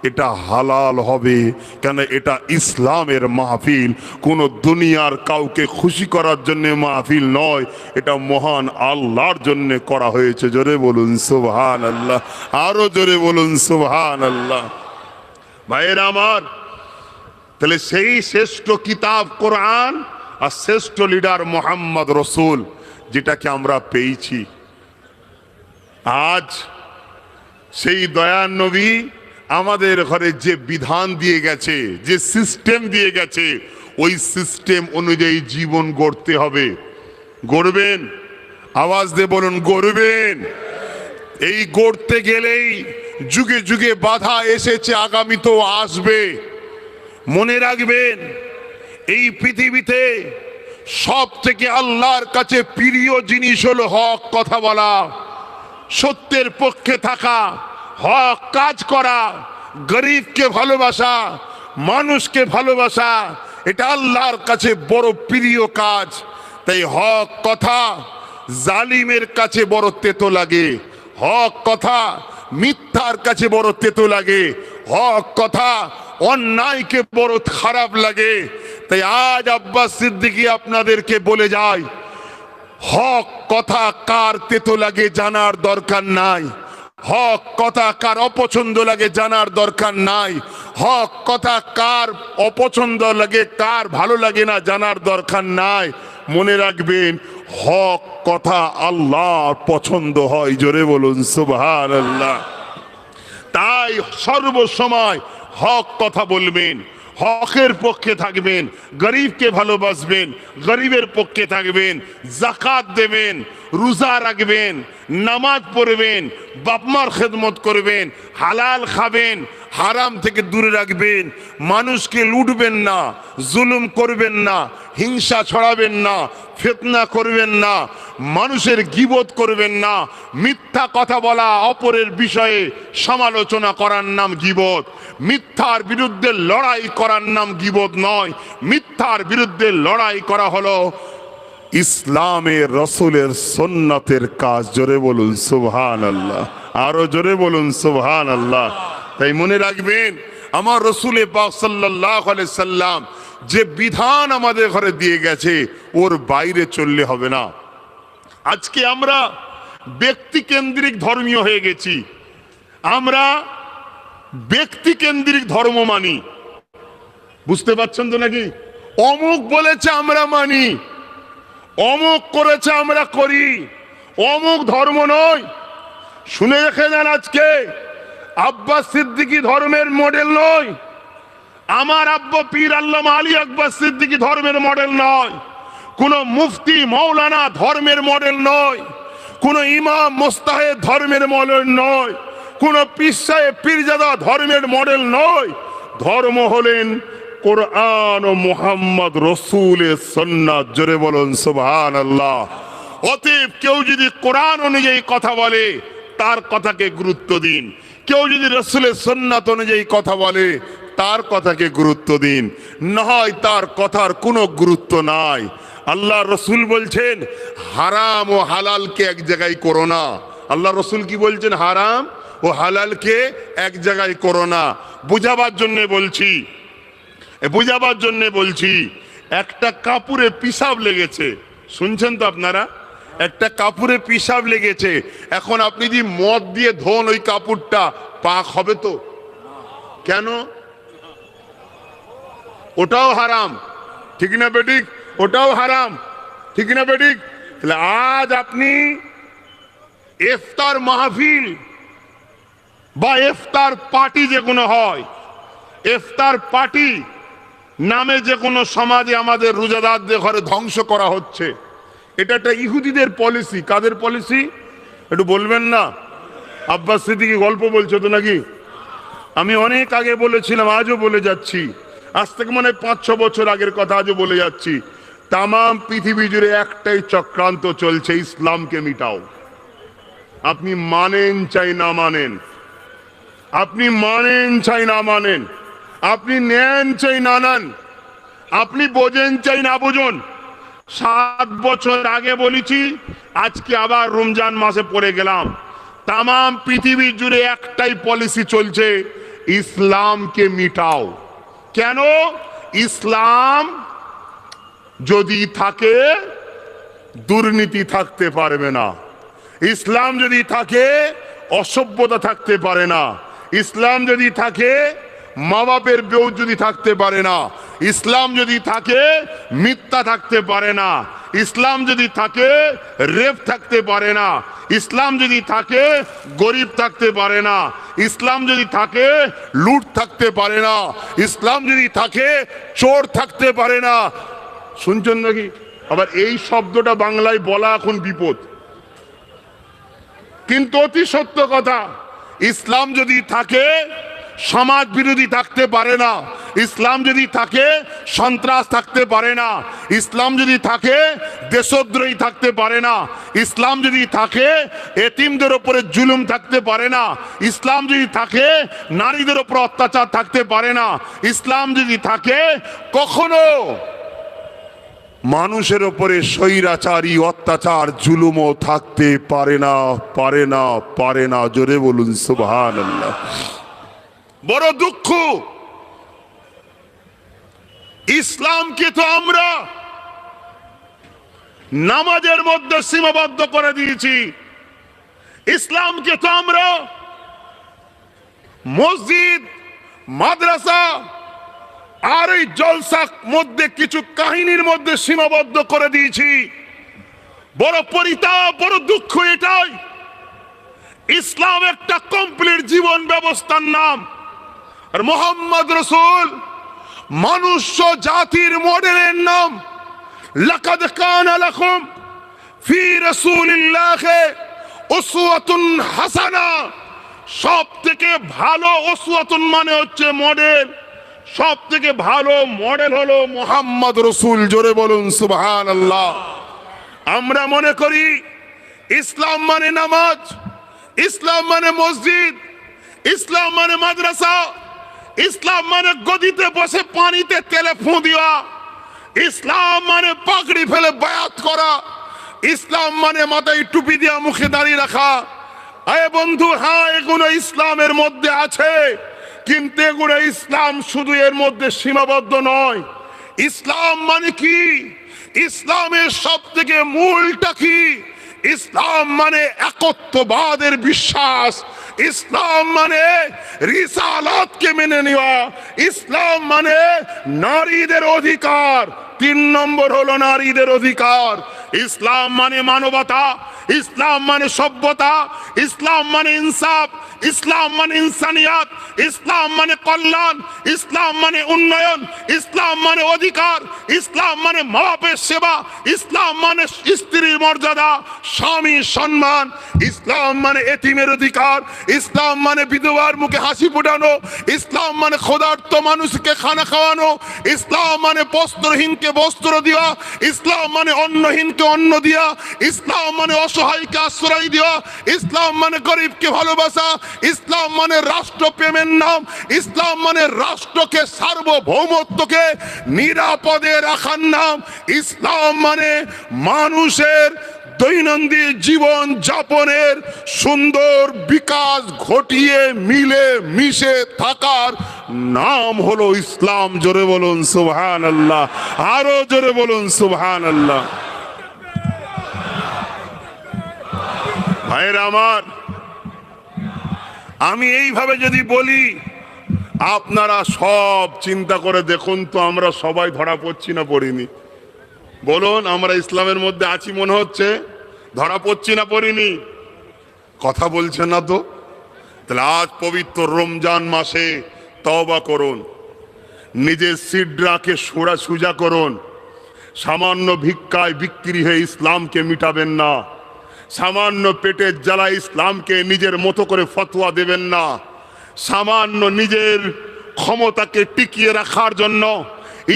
এটা হালাল হবে। কেন? এটা ইসলামের মাহফিল, কোন দুনিয়ার কাউকে খুশি করার জন্য মাহফিল নয়, এটা মহান আল্লাহর জন্য করা হয়েছে। জোরে বলুন সুবহানাল্লাহ, আরো জোরে বলুন সুবহানাল্লাহ। ভাইয়েরা আমার, তাহলে সেই শ্রেষ্ঠ কিতাব কোরআন আর শ্রেষ্ঠ লিডার মোহাম্মদ রসুল যেটাকে আমরা পেয়েছি, আজ সেই দয়ার নবী আমাদের ঘরে যে বিধান দিয়ে গেছে, যে সিস্টেম দিয়ে গেছে, ওই সিস্টেম অনুযায়ী জীবন গড়তে হবে। গড়বেন? আওয়াজ দিয়ে বলুন গড়বেন। এই গড়তে গেলেই যুগে যুগে বাধা এসেছে, আগামীতেও আসবে। মনে রাখবেন, এই পৃথিবীতে সব থেকে আল্লাহর কাছে প্রিয় জিনিস হলো হক কথা বলা, সত্যের পক্ষে থাকা, হক কাজ করা, গরিবকে ভালোবাসা, মানুষকে ভালোবাসা, এটা আল্লাহর কাছে বড় প্রিয় কাজ। তাই হক কথা জালিমের কাছে বড় তেতো লাগে, হক কথা মিথ্যার কাছে বড় তেতো লাগে, হক কথা অন্যায়কে বড় খারাপ লাগে। তাই আজ আব্বাস সিদ্দিকী আপনাদেরকে বলে যায়, হক কথা কার তেতো লাগে জানার দরকার নাই, হক কথা কার অপছন্দ লাগে জানার দরকার নাই, হক কথা কার অপছন্দ লাগে কার ভালো লাগে না জানার দরকার নাই। মনে রাখবেন, হক কথা আল্লাহর পছন্দ হয়। জোরে বলুন সুবহানাল্লাহ। তাই সর্বসময় হক কথা বলবেন, হকের পক্ষে থাকবেন, গরিবকে ভালোবাসবেন, গরিবের পক্ষে থাকবেন, যাকাত দেবেন, রোজা রাখবেন, নামাজ পড়বেন, বাপমার খেদমত করবেন, হালাল খাবেন, হারাম থেকে দূরে রাখবেন, মানুষকে লুটবেন না, জুলুম করবেন না, হিংসা ছড়াবেন না, ফিতনা করবেন না, মানুষের গীবত করবেন না, মিথ্যা কথা বলা, অপরের বিষয়ে সমালোচনা করার নাম গীবত, মিথ্যার বিরুদ্ধে লড়াই করার নাম গীবত নয়। মিথ্যার বিরুদ্ধে লড়াই করা হলো ইসলামের রসুলের সুন্নতের কাজ। জোরে বলুন সুবহানাল্লাহ, আরো জোরে বলুন সুবহানাল্লাহ। তাই মনে রাখবেন, আমার রসুল পাক সাল্লাল্লাহু আলাইহি সাল্লাম যে বিধান আমাদের ঘরে দিয়ে গেছে, ওর বাইরে চললে হবে না। আজকে আমরা ব্যক্তি কেন্দ্রিক ধর্মীয় হয়ে গেছি, আমরা ব্যক্তি কেন্দ্রিক ধর্ম মানি। বুঝতে পারছেন তো নাকি? অমুক বলেছে আমরা মানি, অমুক করেছে আমরা করি, অমুক ধর্ম নয়। শুনে রেখে যান, আজকে আব্বাস সিদ্দিকী ধর্মের মডেল নয়, আমার আব্বা পীর আল্লামা আলী আকবর সিদ্দিকী ধর্মের মডেল নয়, কোন মুফতি মৌলানা ধর্মের মডেল নয়, কোন ইমাম মোস্তাহেদ ধর্মের মডেল নয়, কোন পীর সাহেব পীরজাদা ধর্মের মডেল নয়। ধর্ম হলেন কোরআন ও মুহাম্মদ রসুলের সুন্নাত। জোরে বলুন সুবহানাল্লাহ। অতএব কেউ যদি কোরআন অনুযায়ী কথা বলে তার কথাকে গুরুত্ব দিন, কেউ যদি রাসূলের সুন্নাত অনুযায়ী কথা বলে তার কথাকে গুরুত্ব দিন, না হয় তার কথার কোনো গুরুত্ব নাই। আল্লাহ রসুল বলছেন হারাম ও হালালকে এক জায়গায় করো না। আল্লাহ রসুল কি বলছেন? হারাম ও হালালকে এক জায়গায় করো না। বুঝাবার জন্য বলছি, বুঝাবার জন্য বলছি। একটা কাপড়ে পিসাব লেগেছে, শুনছেন তো আপনারা? একটা কাপড়ে পিসাব লেগেছে, এখন আপনি যদি মদ দিয়ে ধোন ওই কাপড়টা, পাক হবে তো? কেন? ওটাও হারাম, ঠিক না বেঠিক? ওটাও হারাম, ঠিক না বেঠিক? তাহলে আজ আপনি ইফতার মাহফিল বা ইফতার পার্টি যে কোনো হয়, ইফতার পার্টি নামে যে কোনো সমাজে আমাদের রোজাদারদের ঘরে ধ্বংস করা হচ্ছে, এটা একটা ইহুদিদের পলিসি। কাদের পলিসি একটু বলবেন না? আব্বাস সিদ্দিকী গল্প বলছো তো নাকি? আমি অনেক আগে বলেছিলাম, আজও বলে যাচ্ছি, আজ থেকে মনে হয় 5-6 বছর আগের কথা আজও বলে যাচ্ছি। তামাম পৃথিবী জুড়ে একটাই চক্রান্ত চলছে, ইসলামকে মিটাও। আপনি মানেন চাই না মানেন, আপনি মানেন চাই না মানেন, আপনি নেন চাই না নেন, আপনি বোঝেন চাই না বুঝুন। 7 বছর আগে বলেছি, আজকে আবার রমজান মাসে পড়ে গেলাম। তামাম পৃথিবী জুড়ে একটাই পলিসি চলছে, ইসলামকে মিটাও। কেন? ইসলাম যদি থাকে দুর্নীতি থাকতে পারবে না, ইসলাম যদি থাকে অসভ্যতা থাকতে পারে না, ইসলাম যদি থাকে মা বাপের বেইজ্জতি থাকতে পারে না, ইসলাম যদি থাকে মিথ্যা থাকতে পারে না, ইসলাম যদি থাকে রেপ থাকতে পারে না, ইসলাম যদি থাকে গরিব থাকতে পারে না, ইসলাম যদি থাকে লুট থাকতে পারে না, ইসলাম যদি থাকে চোর থাকতে পারে না। শুনছেন নাকি? আবার এই শব্দটা বাংলায় বলা এখন বিপদ, কিন্তু অতি সত্য কথা। ইসলাম যদি থাকে সমাজ বিরোধী থাকতে পারে না, ইসলাম যদি থাকে সন্ত্রাস থাকতে পারে না, ইসলাম যদি থাকে দেশদ্রোহী থাকতে পারে না, ইসলাম যদি থাকে এতিমদের উপরে জুলুম থাকতে পারে না, ইসলাম যদি থাকে নারীদের উপর অত্যাচার থাকতে পারে না, ইসলাম যদি থাকে কখনো মানুষের উপরে স্বৈরাচারী অত্যাচার জুলুমও থাকতে পারে না, পারে না, পারে না। জোরে বলুন সুবহানাল্লাহ। বড় দুঃখ, ইসলামকে তো আমরা নামাজের মধ্যে সীমাবদ্ধ করে দিয়েছি, ইসলামকে তো আমরা মসজিদ মাদ্রাসা আর এই জলসার মধ্যে কিছু কাহিনীর মধ্যে সীমাবদ্ধ করে দিয়েছি। বড় পরিতাপ, বড় দুঃখ এটাই, ইসলাম একটা কমপ্লিট জীবন ব্যবস্থার নাম। আর মুহাম্মদ রাসূল মনুষ্য জাতির মডেলের নাম। লাকাদ কানা লাকুম ফি রাসূলিল্লাহি উসওয়াতুন হাসানা। সব থেকে ভালো উসওয়াতুন মানে হচ্ছে মডেল, সব থেকে ভালো মডেল হলো মুহাম্মদ রাসূল। জোরে বলুন সুবহানাল্লাহ। আমরা মনে করি ইসলাম মানে নামাজ, ইসলাম মানে মসজিদ, ইসলাম মানে মাদ্রাসা, ইসলাম মানে গদিতে বসে পানিতে তেলে ফু দেওয়া, ইসলাম মানে পাগড়ি ফেলে বায়াত করা, ইসলাম মানে মাথায় টুপি দিয়া মুখে দাঁড়িয়ে রাখা। আরে বন্ধু, হ্যাঁ এগুলো ইসলামের মধ্যে আছে, কিন্তু এগুলো ইসলাম শুধু এর মধ্যে সীমাবদ্ধ নয়। ইসলাম মানে কি? ইসলামের সব থেকে মূলটা কি? ইসলাম মানে একত্ববাদের বিশ্বাস, ইসলাম মানে রিসালাতকে মেনে নেওয়া, ইসলাম মানে নারীদের অধিকার। 3 নম্বর হলো নারীদের অধিকার। ইসলাম মানে মানবতা, ইসলাম মানে সভ্যতা, ইসলাম মানে ইনসাফ, ইসলাম মানে ইনসানিয়াত, ইসলাম মানে কল্যাণ, ইসলাম মানে উন্নয়ন, ইসলাম মানে অধিকার, ইসলাম মানে মা বাপের সেবা, ইসলাম মানে স্ত্রীর মর্যাদা, স্বামী সম্মান, ইসলাম মানে এতিমের অধিকার, ইসলাম মানে বিধবার মুখে হাসি ফোটানো, ইসলাম মানে ক্ষুধার্ত মানুষকে খানা খাওয়ানো, ইসলাম মানে বস্ত্রহীনকে বস্ত্র দেওয়া, ইসলাম মানে অন্নহীনকে অন্ন দেওয়া, ইসলাম মানে অসহায়কে আশ্রয় দেওয়া, ইসলাম মানে গরিবকে ভালোবাসা, ইসলাম মানে রাষ্ট্রপ্রেমের নাম, ইসলাম মানে রাষ্ট্রকে সার্বভৌমত্বকে নিরাপদে রাখার নাম, ইসলাম মানে মানুষের দৈনন্দিন জীবন যাপনের সুন্দর বিকাশ ঘটিয়ে মিলে মিশে থাকার নাম হলো ইসলাম। জোরে বলুন সুবহানাল্লাহ, আরো জোরে বলুন সুবহানাল্লাহ। ভাইরা আমার, আমি এইভাবে যদি বলি, আপনারা সব চিন্তা করে দেখুন তো আমরা সবাই ধরা পড়ছি না পড়িনি? বলুন, আমরা ইসলামের মধ্যে আছি মনে হচ্ছে? ধরা পড়ছি না পড়িনি? কথা বলছেন না তো? তাহলে আজ পবিত্র রমজান মাসে তওবা করুন, নিজের সিডরাকে সোজা করুন। সামান্য ভিক্ষায় বিক্রি হয়ে ইসলামকে মিটাবেন না, সামান্য পেটের জ্বালা ইসলামকে নিজের মতো করে ফতোয়া দেবেন না, সামান্য নিজের ক্ষমতাকে টিকিয়ে রাখার জন্য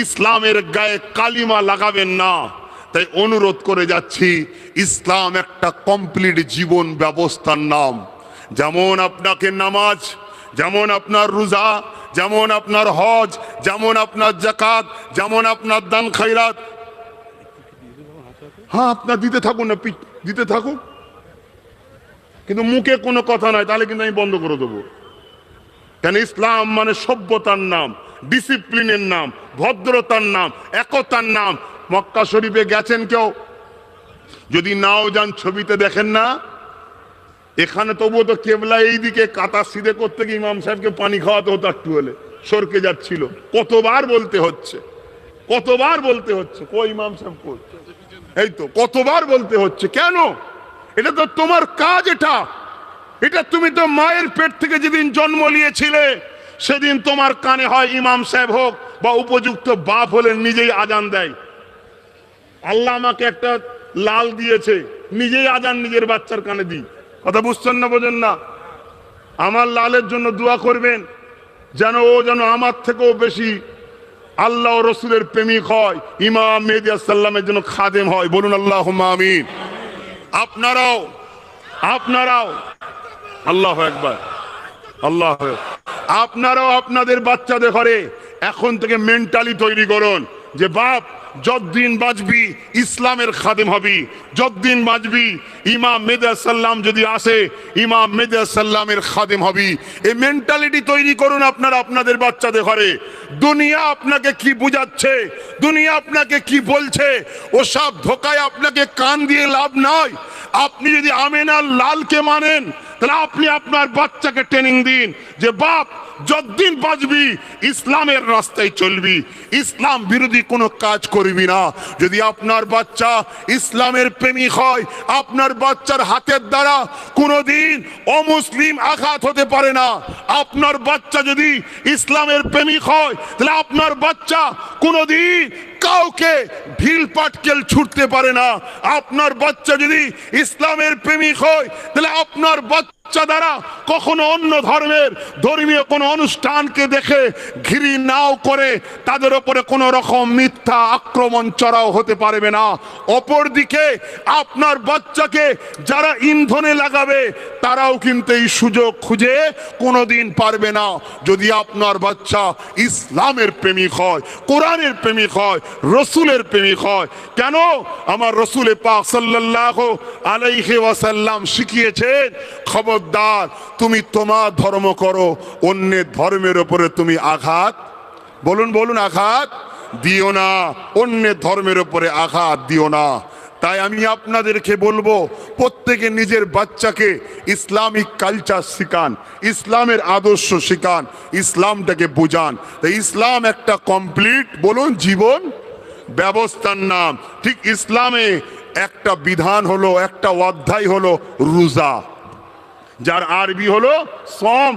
ইসলামের গায়ে কালিমা লাগাবেন না। তাই অনুরোধ করে যাচ্ছি, ইসলাম একটা কমপ্লিট জীবন ব্যবস্থার নাম। যেমন আপনাকে নামাজ, যেমন আপনার রোজা, যেমন আপনার হজ, যেমন আপনার যাকাত, যেমন আপনার দান খয়রাত, হ্যাঁ আপনার দিতে থাকুন না, দিতে থাকুন, কিন্তু মুখে কোনো কথা নাই, তাহলে কিন্তু আমি বন্ধ করে দেবো। কেন? ইসলাম মানে সভ্যতার নাম, ডিসিপ্লিনের নাম, ভদ্রতার নাম, একতার নাম। মক্কা শরীফে গেছেন কেউ? যদি নাও যান, ছবিতে দেখেন না, এখানে তবুও তো কেবলা এইদিকে কাতা সিধে করতে গিয়ে ইমাম সাহেবকে পানি খাওয়াতে হতো, একটু হলে সরকে যাচ্ছিল। কতবার বলতে হচ্ছে, কতবার বলতে হচ্ছে, কই ইমাম সাহেব কই? এই তো কতবার বলতে হচ্ছে। কেন? এটা তো তোমার কাজ, এটা তুমি তো মায়ের পেট থেকে যেদিন জন্ম নিয়েছিলে সেদিন তোমার কানে হয় ইমাম সাহেব হোক বা উপযুক্ত বাপ হলে নিজেই আজান দেয়। আল্লাহ আমাকে একটা লাল দিয়েছে, নিজেই আজান নিজের বাচ্চার কানে দিই। কথা বুঝছেন না, বোঝেন না? আমার লালের জন্য দোয়া করবেন, যেন ও যেন আমার থেকেও বেশি আল্লাহ ও রসুলের প্রেমিক হয়, ইমাম মেহেদী সাল্লামের জন্য খাদেম হয়। বলুন আল্লাহুম্মা আমিন। আপনারাও আল্লাহু আকবার, আপনারাও আপনাদের বাচ্চাদের ঘরে এখন থেকে মেন্টালি তৈরি করুন যে বাপ যতদিন বাঁচবি ইসলামের খাদেম হবি, যতদিন বাঁচবি ইমাম মেহেদী সাল্লাম যদি আসে ইমাম মেহেদী সাল্লামের খাদেম হবি। এই মেন্টালিটি তৈরি করুন আপনারা আপনাদের বাচ্চাদের ঘরে। দুনিয়া আপনাকে কি বুঝাচ্ছে, দুনিয়া আপনাকে কি বলছে, ওসব ধোকায় আপনাকে কান দিয়ে লাভ নয়। আপনি যদি আমেনার লালকে মানেন, তাহলে আপনি আপনার বাচ্চাকে ট্রেনিং দিন যে বাপ যতদিন বাঁচবি ইসলামের রাস্তায় চলবি, ইসলাম বিরোধী কোনো কাজ করবি না। যদি আপনার বাচ্চা ইসলামের প্রেমিক হয়, আপনার বাচ্চার হাতের দ্বারা কোনোদিন অমুসলিম আঘাত হতে পারে না। আপনার বাচ্চা যদি ইসলামের প্রেমিক হয়, তাহলে আপনার বাচ্চা কোনোদিন কাউকে ঢিল পাটকেল ছুটতে পারে না। আপনার বাচ্চা যদি ইসলামের প্রেমিক হয়, তাহলে আপনার বাচ্চা দ্বারা কখনো অন্য ধর্মের ধর্মীয় কোনো অনুষ্ঠানকে দেখে ঘৃণাও করে তাদের উপরে কোনো রকম মিথ্যা আক্রমণ চড়াও হতে পারবে না। অপরদিকে আপনার বাচ্চাকে যারা ইন্ধনে লাগাবে তারাও কিন্তু এই সুযোগ খুঁজে কোনোদিন পারবে না। যদি আপনার বাচ্চা ইসলামের প্রেমিক হয়, কোরআনের প্রেমিক হয়, রসুলের প্রেমিক হয়। কেন? আমার রসুল পাক সাল্লাল্লাহু আলাইহি ওয়াসাল্লাম শিখিয়েছেন, খবরদার তুমি তোমার ধর্ম করো, অন্যের ধর্মের উপরে তুমি আঘাত, বলুন আঘাত দিও না, অন্যের ধর্মের উপরে আঘাত দিও না। তাই আমি আপনাদেরকে বলবো, প্রত্যেকে নিজের বাচ্চাকে ইসলামিক কালচার শিখান, ইসলামের আদর্শ শিখান, ইসলামটাকে বুঝান। তাই ইসলাম একটা কমপ্লিট বলুন জীবন ব্যবস্থার নাম। ঠিক ইসলামে একটা বিধান হলো, একটা অধ্যায় হলো রোজা, যার আরবি হলো সম,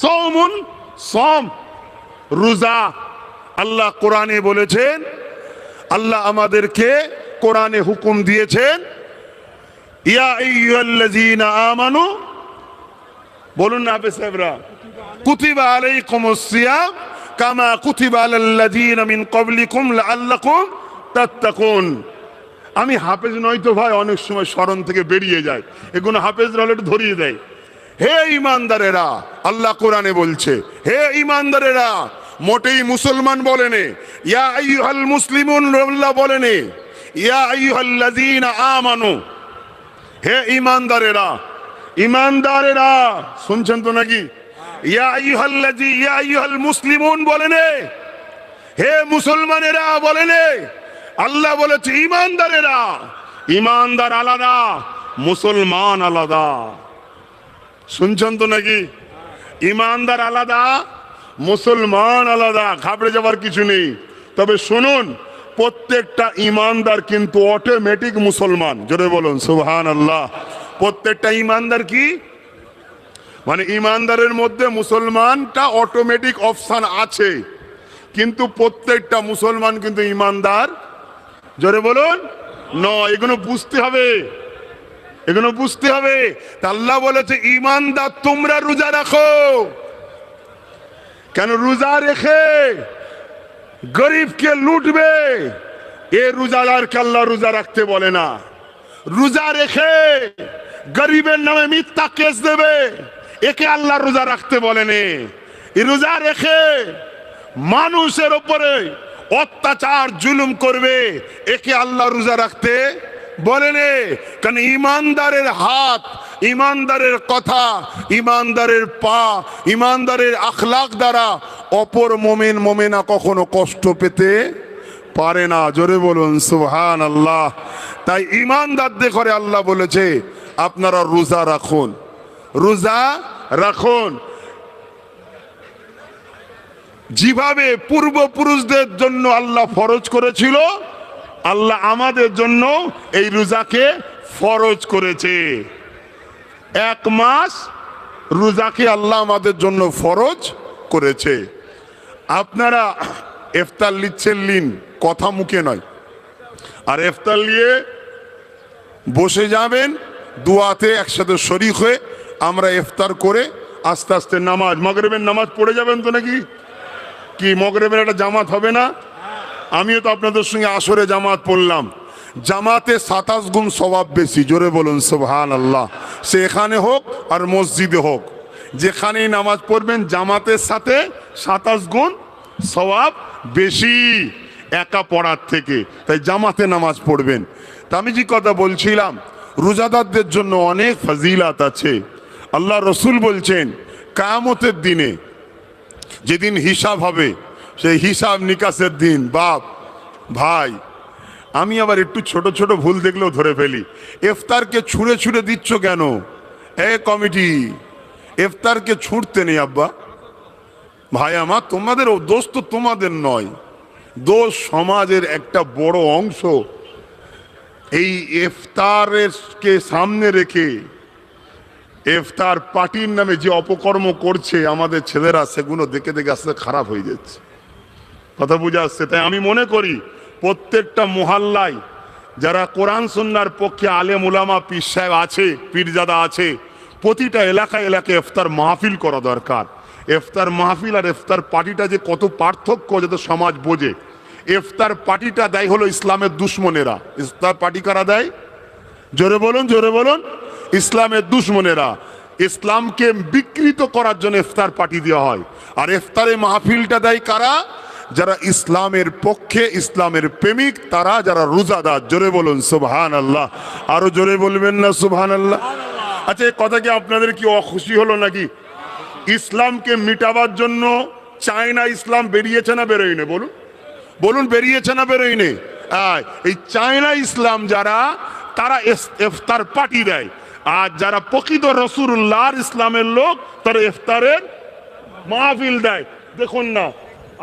সৌমুন, সম, রোজা। আল্লাহ কোরআনে বলেছেন, আল্লাহ আমাদেরকে কোরআনে হুকুম দিয়েছেন, ইয়া আইয়ুহাল্লাযীনা আমানু, বলুন না হাফেজ সাহেবরা, কুতিবা আলাইকুমুস সিয়াম কামা কুতিবা আলাল্লাযীনা মিন ক্বাবলিকুম লাআল্লাকুম তাত্তাকুন। আমি হাফেজ নই তো ভাই, অনেক সময় স্মরণ থেকে বেরিয়ে যায়, এগুলো হাফেজরা হলে একটু ধরিয়ে দেয়। হে ঈমানদারেরা, আল্লাহ কোরআনে বলছে, হে ঈমানদারেরা, মোটেই মুসলমান বলেনে, ইয়া আইয়ুহাল মুসলিমুন আল্লাহ বলেনে, ইয়া আইয়ুহাল্লাযীনা আমানু, হে ঈমানদারেরা, ঈমানদারেরা, শুনছেন তো নাকি? ইয়া আইয়ুহাল মুসলিমুন বলেনে, হে মুসলমানেরা বলেনে। আল্লাহ বলেছে ঈমানদারেরা, ঈমানদার আলাদা, মুসলমান আলাদা। শুনছেন তো নাকি? ঈমানদার আলাদা, মুসলমান আলাদা, ঘাবড়ে যাবার কিছু নেই। তবে শুনুন, প্রত্যেকটা ঈমানদার কিন্তু অটোমেটিক মুসলমান। জোরে বলুন সুবহানাল্লাহ। প্রত্যেকটা ঈমানদার কি মানে ঈমানদারের মধ্যে মুসলমানটা অটোমেটিক অপশন আছে, কিন্তু প্রত্যেকটা মুসলমান কিন্তু ঈমানদার, জোরে বলুন, নয়। এগুলো বুঝতে হবে, এগুলো বুঝতে হবে। তা আল্লাহ বলেছে ঈমানদার তোমরা রোজা রাখো। কেন? রোজা রেখে গরিবকে লুটবে, এ রোজাদারকে আল্লাহ রোজা রাখতে বলে না। রোজা রেখে গরিবের নামে মিথ্যা কেস দেবে, একে আল্লাহ রোজা রাখতে বলেনি। এই রোজা রেখে মানুষের উপরে অত্যাচার জুলুম করবে, একে আল্লাহ রোজা রাখতে বলেনি। কারণ ঈমানদারের হাত, ঈমানদারের কথা, ঈমানদারের পা, ঈমানদারের আখলাক দ্বারা অপর মুমিন মুমিনা কখনো কষ্ট পেতে পারে না। জোরে বলুন সুবহানাল্লাহ। তাই ঈমানদারদের করে আল্লাহ বলেছে আপনারা রোজা রাখুন, রোজা রাখুন। যেভাবে পূর্বপুরুষদের জন্য আল্লাহ ফরজ করেছিল, আল্লাহ আমাদের জন্য এই রোজাকে ফরজ করেছে। এক মাস রোজাকে আল্লাহ আমাদের জন্য ফরজ করেছে। আপনারা ইফতার লিচ্ছেন, লিন, কথা মুখে নয়। আর ইফতার নিয়ে বসে যাবেন, দোয়াতে একসাথে শরীক হয়ে আমরা ইফতার করে আস্তে আস্তে নামাজ, মাগরিবের নামাজ পড়ে যাবেন তো নাকি? কি মাগরিবের একটা জামাত হবে না? আমিও তো আপনাদের সঙ্গে আসরে জামাত পড়লাম। জামাতে 27 গুণ সওয়াব বেশি। জোরে বলুন সুবহানাল্লাহ। সে এখানে হোক আর মসজিদে হোক, যেখানেই নামাজ পড়বেন জামাতের সাথে 27 গুণ সওয়াব বেশি একা পড়ার থেকে। তাই জামাতে নামাজ পড়বেন। তা আমি যে কথা বলছিলাম, রোজাদারদের জন্য অনেক ফজিলাত আছে। আল্লাহ রসুল বলছেন কিয়ামতের দিনে যেদিন হিসাব হবে, সেই হিসাব নিকাশের দিন, বাপ ভাই, আমি আবার একটু ছোট ছোট ভুল দেখলেও ধরে ফেলি। ইফতারকে ছুঁড়ে ছুঁড়ে দিচ্ছ কেন? এ কমিটি, ইফতারকে ছুঁড়তে নেই আব্বা। ভাই আমার, তোমাদের দোষ তো তোমাদের নয়, দোষ সমাজের একটা বড় অংশ। এই ইফতারকে সামনে রেখে ইফতার পার্টির নামে যে অপকর্ম করছে আমাদের ছেলেরা, সেগুলো দেখে দেখে আস্তে খারাপ হয়ে যাচ্ছে। কথা বুঝে আসছে? তাই আমি মনে করি প্রত্যেকটা মহল্লায় যারা কোরআন সুন্নাহর পক্ষে আলেম উলামা পীর সাহেব আছে, পীরজাদা আছে, প্রতিটা এলাকায় এলাকায় ইফতার মাহফিল করা দরকার। ইফতার মাহফিল আর ইফতার পার্টিটা যে কত পার্থক্য, যাতে সমাজ বোঝে। ইফতার পার্টিটা দেয় হলো ইসলামের দুশ্মনেরা। ইফতার পার্টি কারা দেয়? জোরে বলুন, জোরে বলুন। ইসলামের দুশ্মনেরা। ইসলামকে বিকৃত করার জন্য ইফতার পার্টি দেওয়া হয়। আর ইফতারে মাহফিলটা দেয় কারা? যারা ইসলামের পক্ষে, ইসলামের প্রেমিক, তারা যারা রোজাদার। জোরে বলুন সুবহানাল্লাহ। আরো জোরে বলবেন না সুবহানাল্লাহ? আচ্ছা, এই কথা কি আপনাদের কি অখুশি হলো নাকি? ইসলামকে মিটাবার জন্য চায়না ইসলাম বেরিয়েছে না বেরোয়নি? বলুন, বলুন, বেরিয়েছে না বেরোয়নি? এই চায়না ইসলাম যারা, তারা ইফতার পার্টি দেয়। আর যারা প্রকৃত রাসূলুল্লাহর ইসলামের লোক, তারা ইফতারের মাহফিল দেয়। দেখুন না,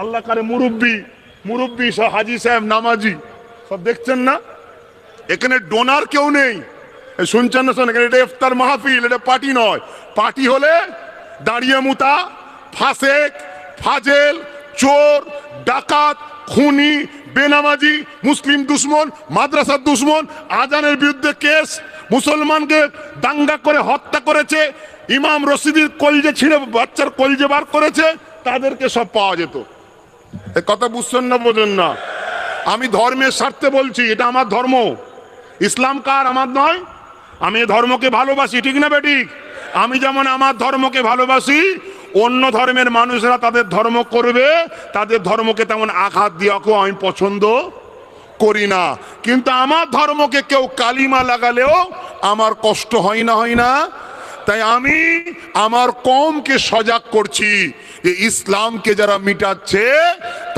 আল্লাহ কারে মুরব্বী, মুরব্বী সব হাজি সাহেব, নামাজি সব দেখছেন না? এখানে ডোনার কেউ নেই। শুনছেন না? শোনেন, এটা ইফতার মাহফিল, এটা পার্টি নয়। পার্টি হলে দাঁড়িয়ে মুতা, ফাসেক, ফাজেল, চোর, ডাকাত, খুনি, বেনামাজি, মুসলিম দুশ্মন, মাদ্রাসার দুশ্মন, আজানের বিরুদ্ধে কেস, মুসলমানকে দাঙ্গা করে হত্যা করেছে, ইমাম রশিদির কলজে ছিঁড়ে বাচ্চার কলজে বার করেছে, তাদেরকে সব পাওয়া যেত। এ কথা বুঝছেন না? বোঝেন না? আমি ধর্মের স্বার্থে বলছি, এটা আমার ধর্ম। ইসলাম কার? আমার নয়। আমি এই ধর্মকে ভালোবাসি, ঠিক না বেঠিক? আমি যেমন আমার ধর্মকে ভালোবাসি, অন্য ধর্মের মানুষরা তাদের ধর্ম করবে, তাদের ধর্মকে তেমন আঘাত দেওয়াকেও আমি পছন্দ করি না। কিন্তু আমার ধর্মকে কেউ কালিমা লাগালেও আমার কষ্ট হয় না? হয় না? তাই আমি আমার কওমকে সজাগ করছি যে ইসলামকে যারা মিটাচ্ছে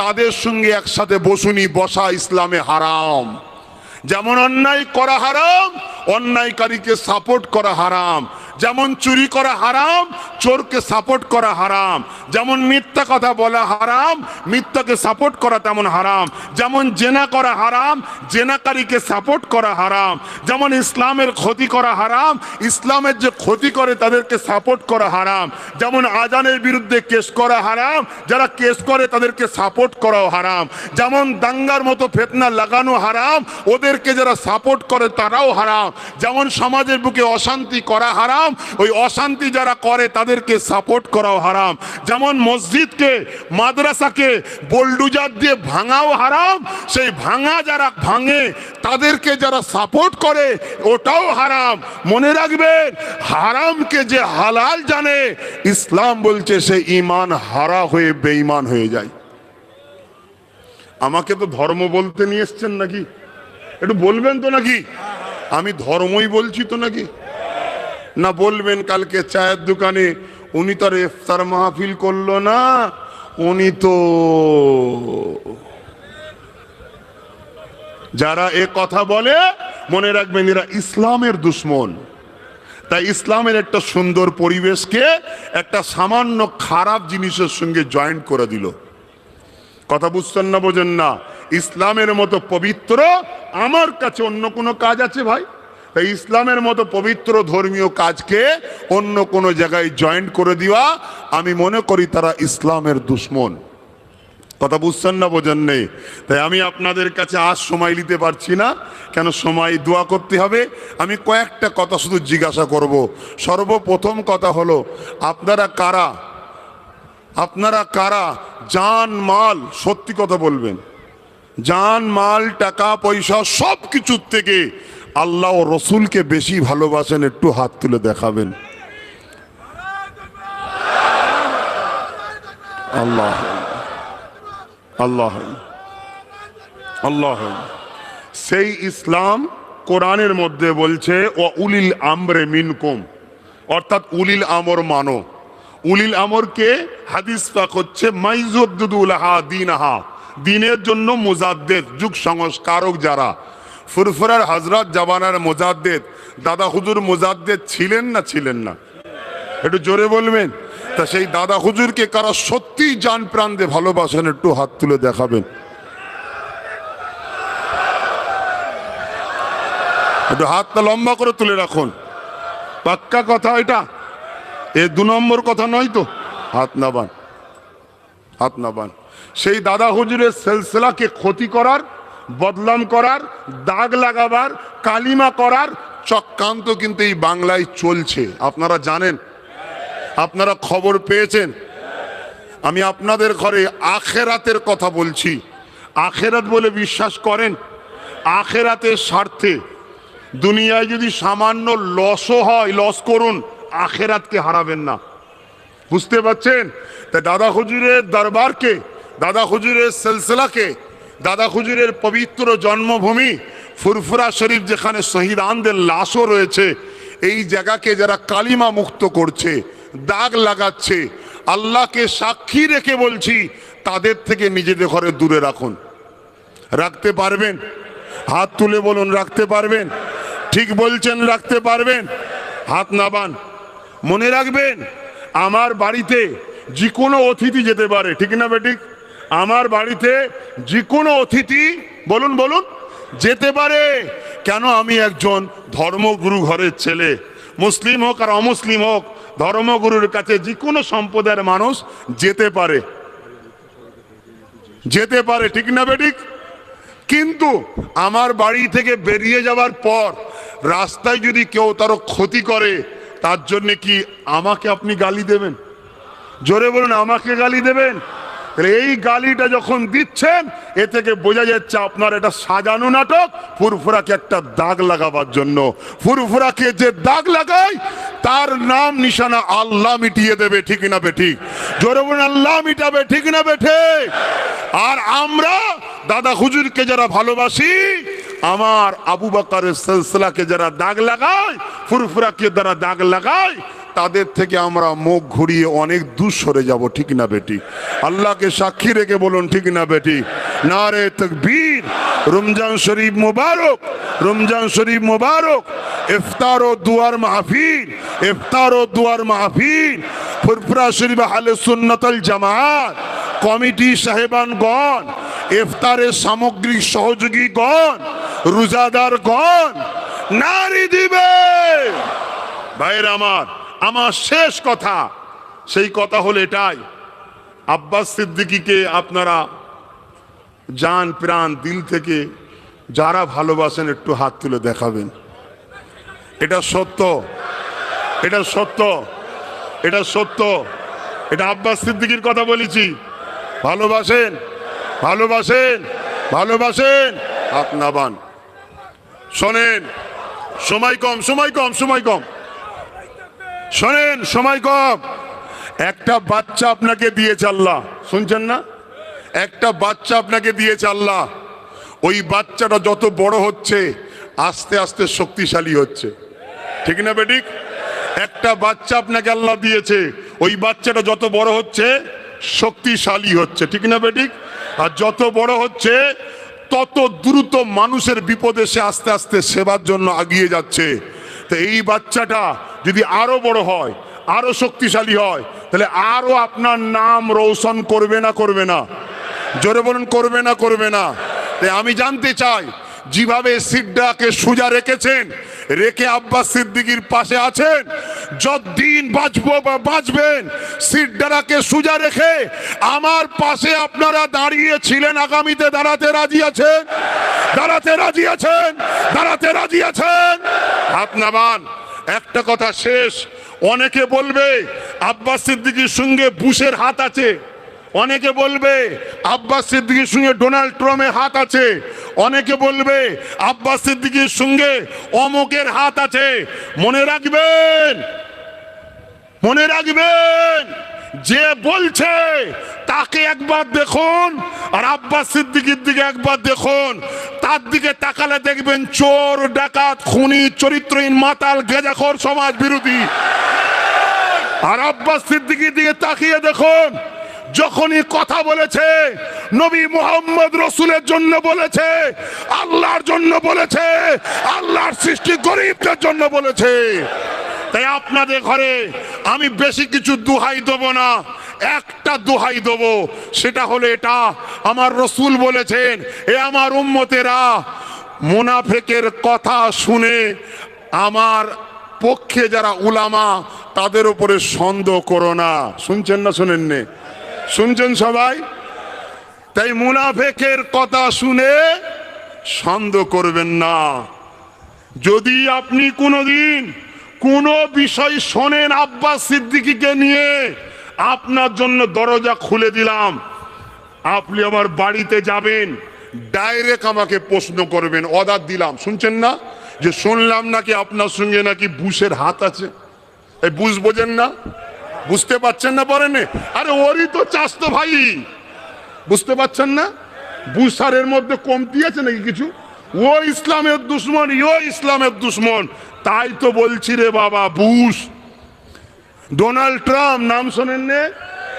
তাদের সঙ্গে একসাথে বসুনি, বসা ইসলামে হারাম। যেমন অন্যায় করা হারাম, অন্যায়কারীকে সাপোর্ট করা হারাম। যেমন চুরি করা হারাম, চোরকে সাপোর্ট করা হারাম। যেমন মিথ্যা কথা বলা হারাম, মিথ্যাকে সাপোর্ট করা তেমন হারাম। যেমন জেনা করা হারাম, জেনাকারীকে সাপোর্ট করা হারাম। যেমন ইসলামের ক্ষতি করা হারাম, ইসলামের যে ক্ষতি করে তাদেরকে সাপোর্ট করা হারাম। যেমন আজানের বিরুদ্ধে কেস করা হারাম, যারা কেস করে তাদেরকে সাপোর্ট করাও হারাম। যেমন দাঙ্গার মতো ফিতনা লাগানো হারাম, ওদেরকে যারা সাপোর্ট করে তারাও হারাম। যেমন সমাজের বুকে অশান্তি করা হারাম, ওই অশান্তি যারা করে তাদেরকে সাপোর্ট করাও হারাম। যেমন মসজিদকে, মাদ্রাসাকে বোলডুজার দিয়ে ভাঙাও হারাম, সেই ভাঙা যারা ভাঙে তাদেরকে যারা সাপোর্ট করে ওটাও হারাম। মনে রাখবেন, হারামকে যে হালাল জানে, ইসলাম বলছে সে ঈমান হারা হয়ে বেঈমান হয়ে যায়। আমাকে তো ধর্ম বলতে নিয়ে এসছেন নাকি? একটু বলবেন তো নাকি? আমি ধর্মই বলছি তো নাকি? না বলবেন কালকে চায়ের দোকানে উনি তো ইফতার মাহফিল করলো না, উনি তো। যারা এ কথা বলে মনে রাখবেন এরা ইসলামের দুশ্মন। তাই ইসলামের একটা সুন্দর পরিবেশকে একটা সামান্য খারাপ জিনিসের সঙ্গে জয়েন্ট করে দিল। কথা বুঝছেন না? বোঝেন না? ইসলামের মতো পবিত্র আমার কাছে অন্য কোনো কাজ আছে ভাই? তাই ইসলামের মতো পবিত্র ধর্মীয় কাজকে অন্য কোনো জায়গায় জয়েন্ট করে দেওয়া, আমি মনে করি তারা ইসলামের দুশ্মন। কথা বুঝছেন না? বোঝেন নেই? তাই আমি আপনাদের কাছে আজ সময় নিতে পারছি না, কেন সময় দোয়া করতে হবে। আমি কয়েকটা কথা শুধু জিজ্ঞাসা করব। সর্বপ্রথম কথা হলো, আপনারা কারা? আপনারা কারা জান মাল, সত্যি কথা বলবেন, জান মাল টাকা পয়সা সব কিছুর থেকে আল্লাহ ও রসুলকে বেশি ভালোবাসেন? একটু হাত তুলে দেখাবেন। আল্লাহ আল্লাহ আল্লাহ। সেই ইসলাম কোরআনের মধ্যে বলছে ও উলিল আমরে মিনকুম, অর্থাৎ উলিল আমর মানো। উলিল আমরকে হাদিস পাক হচ্ছে মাইজুদ্দুলাহা দীনাহা, দিনের জন্য মুজাদ্দেদ, যুগ সংস্কারক যারা। ফুরফুরার হযরত জামানার মুজাদ্দেদ দাদা হুজুর মুজাদ্দেদ ছিলেন না ছিলেন না? একটু জোরে বলবেন। তা সেই দাদা হুজুরকে কারা সত্যি জান প্রাণ দিয়ে ভালোবাসেন? একটু হাত তুলে দেখাবেন। একটু হাতটা লম্বা করে তুলে রাখুন। পাক্কা কথা এটা, এ দু নম্বর কথা নয় তো? হাত নাবান, হাত নাবান। সেই দাদা হুজুরের সিলসিলাকে ক্ষতি করার, বদনাম করার, দাগ লাগাবার, কালিমা করার চক্রান্ত কিন্তু এই বাংলায় চলছে। আপনারা জানেন, আপনারা খবর পেয়েছেন। আমি আপনাদের ঘরে আখেরাতের কথা বলছি। আখেরাত বলে বিশ্বাস করেন? আখেরাতের স্বার্থে দুনিয়ায় যদি সামান্য লসও হয়, লস করুন, আখেরাতকে হারাবেন না। বুঝতে পারছেন? তাই দাদা হুজুরের দরবারকে, দাদা হুজুরের সিলসিলাকে, দাদা হুজুরের পবিত্র জন্মভূমি ফুরফুরা শরীফ, যেখানে শহীদানদের লাশও রয়েছে, এই জায়গাকে যারা কালিমা মুক্ত করছে, দাগ লাগাচ্ছে, আল্লাহকে সাক্ষী রেখে বলছি, তাদের থেকে নিজেদের ঘরে দূরে রাখুন। রাখতে পারবেন? হাত তুলে বলুন, রাখতে পারবেন? ঠিক বলছেন, রাখতে পারবেন? হাত নাবান। মনে রাখবেন, আমার বাড়িতে যে কোনো অতিথি যেতে পারে, ঠিক না বেঠিক? আমার বাড়িতে যে কোনো অতিথি, বলুন বলুন, যেতে পারে, কেন আমি একজন ধর্মগুরু ঘরের ছেলে, মুসলিম হোক আর অমুসলিম হোক, ধর্মগুরুর কাছে যে কোনো সম্প্রদায়ের মানুষ যেতে পারে, যেতে পারে, ঠিক না বেঠিক? কিন্তু আমার বাড়ি থেকে বেরিয়ে যাওয়ার পর রাস্তায় যদি কেউ তার ক্ষতি করে, তার জন্য কি আমাকে আপনি গালি দেবেন? জোরে বলুন, আমাকে গালি দেবেন? তাহলে এই গালিটা যখন দিচ্ছেন, এ থেকে বোঝা যাচ্ছে আপনার এটা সাজানো নাটক, ফুরফুরাকে একটা দাগ লাগাবার জন্য। ফুরফুরাকে যে দাগ লাগায় তার নাম নিশানা আল্লাহ মিটিয়ে দেবে, ঠিক না বেঠিক? জোরে বলুন, আল্লাহ মিটাবে, ঠিক না বেঠিক? আর আমরা দাদা হুজুরকে যারা ভালোবাসি, আমার আবু বকরের সিলসিলাকে যারা দাগ লাগায়, ফুরফুরাকে যারা দাগ লাগায়, তাদের থেকে আমরা মুখ ঘুরিয়ে অনেক দূর সরে যাব, ঠিক না বেটি? আল্লাহকে সাক্ষী রেখে বলুন, ঠিক না বেটি? নারে তাকবীর। রমজান শরীফ মুবারক, রমজান শরীফ মুবারক। ইফতার ও দুয়ার মাহফিল, ইফতার ও দুয়ার মাহফিল। ফুরফুরা শরীফ আহলে সুন্নাত ওয়াল জামাত কমিটি সাহেবানগণ, ইফতারের সামগ্রিক সহযোগীগণ, রোজাদারগণ নারী দিবে। ভাইরা আমার শেষ কথা, সেই কথা হলো এটাই, আব্বাস সিদ্দিকীকে আপনারা জান প্রাণ দিল থেকে যারা ভালোবাসেন একটু হাত তুলে দেখাবেন। এটা সত্য, এটা সত্য, এটা সত্য, এটা আব্বাস সিদ্দিকীর কথা বলেছি। ভালোবাসেন, ভালোবাসেন, ভালোবাসেন, হাত নাবান। শোনেন, সময় কম, সময় কম, সময় কম, শোনেন, সময় কম। একটা বাচ্চা আপনাকে দিয়েছে আল্লাহ, শুনছেন না? একটা বাচ্চা আপনাকে দিয়েছে আল্লাহ। ওই বাচ্চাটা যত বড় হচ্ছে আস্তে আস্তে শক্তিশালী হচ্ছে, ঠিক না বেঠিক? একটা বাচ্চা আপনাকে আল্লাহ দিয়েছে, ওই বাচ্চাটা যত বড় হচ্ছে শক্তিশালী হচ্ছে, ঠিক না বেঠিক? আর যত বড় হচ্ছে তত দ্রুত মানুষের বিপদে সে আস্তে আস্তে সেবার জন্য এগিয়ে যাচ্ছে। তো এই বাচ্চাটা যদি আরো বড় হয়, আরো শক্তিশালী হয়, তাহলে আরো আপনার নাম রৌশন করবে না, করবে না? জোরে বলুন, করবে না, করবে না? তাই আমি জানতে চাই, যেভাবে সিদ্দাকে সোজা রেখেছেন, রেখে আব্বাস সিদ্দিকীর পাশে আছেন, যতদিন বাঁচবো বা বাঁচবেন, সিদ্দাকে সোজা রেখে আমার পাশে আপনারা দাঁড়িয়েছিলেন, আগামীতে দাঁড়াতে রাজি আছেন? দাঁড়াতে রাজি আছেন? দাঁড়াতে রাজি আছেন? হাত নামান। একটা কথা শেষ, অনেকে বলবে আব্বাস সিদ্দিকীর সঙ্গে বুশের হাত আছে, অনেকে বলবে আব্বাস সিদ্দিকীর সঙ্গে ডোনাল্ড ট্রাম্পের হাত আছে, অনেকে বলবে আব্বাস সিদ্দিকীর সঙ্গে অমুকের হাত আছে। মনে রাখবেন, মনে রাখবেন, যে বলছে তাকে একবার দেখুন আর আব্বাস সিদ্দিকীর দিকে একবার দেখুন। তার দিকে তাকালে দেখবেন চোর, ডাকাত, খুনি, চরিত্রহীন, মাতাল, গেজাখোর, সমাজ বিরোধী। আর আব্বাস সিদ্দিকীর দিকে তাকিয়ে দেখুন, যখনই কথা বলেছে নবী মুহাম্মদ রসুলের জন্য বলেছে, আল্লাহর জন্য বলেছে, আল্লাহর সৃষ্টি গরিবদের জন্য বলেছে। তাই আপনাদের ঘরে আমি বেশি কিছু দোহাই দেব না, একটা দোহাই দেব, সেটা হলো এটা, আমার রসুল বলেছেন, এ আমার উম্মতেরা, মুনাফিকের কথা শুনে আমার পক্ষে যারা উলামা তাদের উপরে সন্দেহ করো না। শুনছেন না, শুনেন নে? শুনছেন সবাই? তাই মুনাফিকের কথা শুনে সন্দেহ করবেন না। যদি আপনি কোনোদিন কোনো বিষয় শোনেন আব্বাস সিদ্দিকীকে নিয়ে, আপনার জন্য দরজা খুলে দিলাম, আপনি আমার বাড়িতে যাবেন, ডাইরেক্ট আমাকে প্রশ্ন করবেন, অর্ডার দিলাম। শুনছেন না? যে শুনলাম নাকি আপনার সঙ্গে নাকি বুশের হাত আছে। এই বুশ বোঝেন না? বুঝতে পারছেন না? বলেন, আরে ওরই তো চাস্তো ভাই, বুঝতে পারছেন না? বুশারের মধ্যে কমতি আছে নাকি কিছু? ও ইসলামের দুশ্মন, ও ইসলামের দুশ্মন। তাই তো বলছি রে বাবা, বুশ, ডোনাল্ড ট্রাম্প নাম শোনেন নে?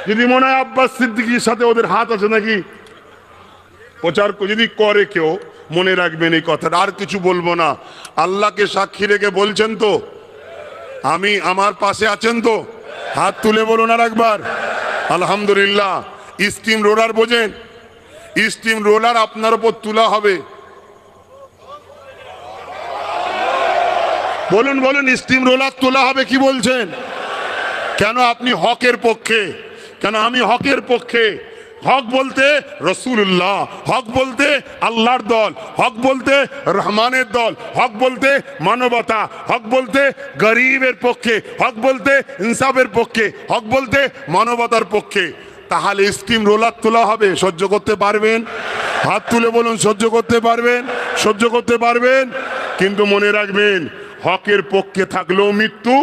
যদি মনে হয় আব্বাস সিদ্দিকীর সাথে ওদের হাত আছে নাকি, প্রচার যদি করে কেউ, মনে রাখবেন এই কথাটা। আর কিছু বলবো না। আল্লাহকে সাক্ষী রেখে বলছেন তো, আমি আমার পাশে আছেন তো? হাত তুলে বলুন আর একবার আলহামদুলিল্লাহ। স্টিম রোলার বোঝেন? স্টিম রোলার আপনার উপর তোলা হবে, বলুন বলুন, স্টিম রোলার তোলা হবে কি বলছেন? কেন আপনি হকের পক্ষে, কেন আমি হকের পক্ষে। হক বলতে রসুল্লাহ, হক বলতে আল্লাহর দল, হক বলতে রহমানের দল, হক বলতে মানবতা, হক বলতে গরিবের পক্ষে, হক বলতে ইনসাফের পক্ষে, হক বলতে মানবতার পক্ষে। তাহলে স্টিম রোলার তোলা হবে, সহ্য করতে পারবেন? হাত তুলে বলুন, সহ্য করতে পারবেন? সহ্য করতে পারবেন? কিন্তু মনে রাখবেন, হকের পক্ষে থাকলেও মৃত্যু,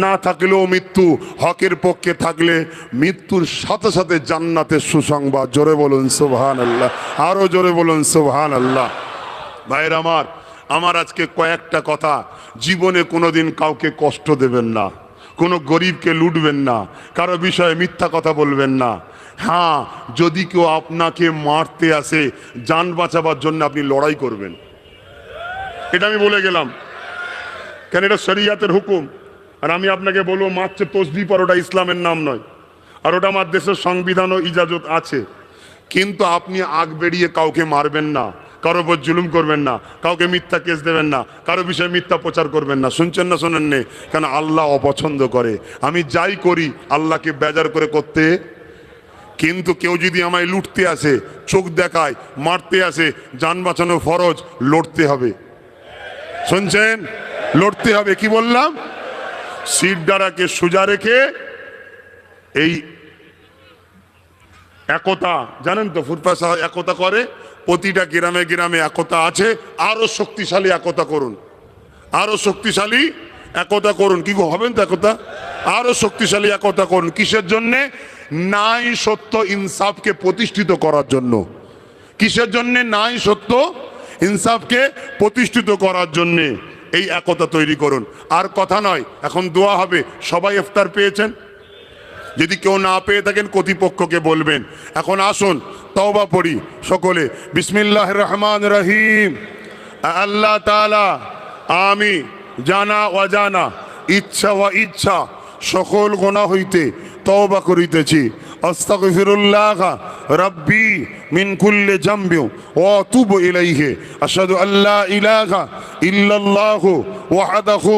না থাকলেও মৃত্যু। হকের পক্ষে থাকলে মৃত্যুর সাথে সাথে জান্নাতের সুসংবাদ। জোরে বলুন সুবহানাল্লাহ, আরো জোরে বলুন সুবহানাল্লাহ। ভাইয়ের আমার আজকে কয়েকটা কথা, জীবনে কোনোদিন কাউকে কষ্ট দেবেন না, কোনো গরিবকে লুটবেন না, কারো বিষয়ে মিথ্যা কথা বলবেন না। হ্যাঁ, যদি কেউ আপনাকে মারতে আসে, জান বাঁচাবার জন্য আপনি লড়াই করবেন, এটা আমি বলে গেলাম, কেন এটা শরিয়াতের হুকুম। আর আমি আপনাকে বলবো, মারছে তসবিহ পর, ওটা ইসলামের নাম নয়, আর ওটা আমার দেশের সংবিধান ও ইজাজত আছে। কিন্তু আপনি আগ বেরিয়ে কাউকে মারবেন না, কারো উপর জুলুম করবেন না, কাউকে মিথ্যা কেস দেবেন না, কারো বিষয়ে মিথ্যা প্রচার করবেন না। শুনছেন না শোনেন নে? কেন আল্লাহ অপছন্দ করে। আমি যাই করি আল্লাহকে বেজার করে করতে। কিন্তু কেউ যদি আমায় লুটতে আসে, চোখ দেখায়, মারতে আসে, জান বাঁচানো ফরজ, লড়তে হবে। শুনছেন? লড়তে হবে। কি বললাম? সিট দ্বারাকে সোজা রেখে এই একতা, জানেন তো ফুরফাসা একতা করে, প্রতিটা গ্রামে গ্রামে একতা আছে। আরো শক্তিশালী একতা করুন, আরো শক্তিশালী একতা করুন। কি গো, হবেন তো একতা? আরো শক্তিশালী একতা করুন। কিসের জন্যে? নাই সত্য ইনসাফকে প্রতিষ্ঠিত করার জন্য। কিসের জন্যে? নাই সত্য ইনসাফকে প্রতিষ্ঠিত করার জন্যে এই একতা তৈরি করুন। আর কথা নয়, এখন দোয়া হবে। সবাই ইফতার পেয়েছেন? যদি কেউ না পেয়ে থাকেন কর্তৃপক্ষকে বলবেন। এখন আসুন তওবা পড়ি সকলে। বিসমিল্লাহির রহমানির রহিম। আল্লাহ তাআলা, আমি জানা অজানা, ইচ্ছা ও ইচ্ছা সকল গুনাহ হইতে তওবা করিতেছি। আস্তাগফিরুল্লাহ রাব্বি মিন কুল্লি যামবি ওয়া আতুবু ইলাইহি। আশহাদু আল্লা ইলাহা ইল্লাল্লাহু ওয়াহদাহু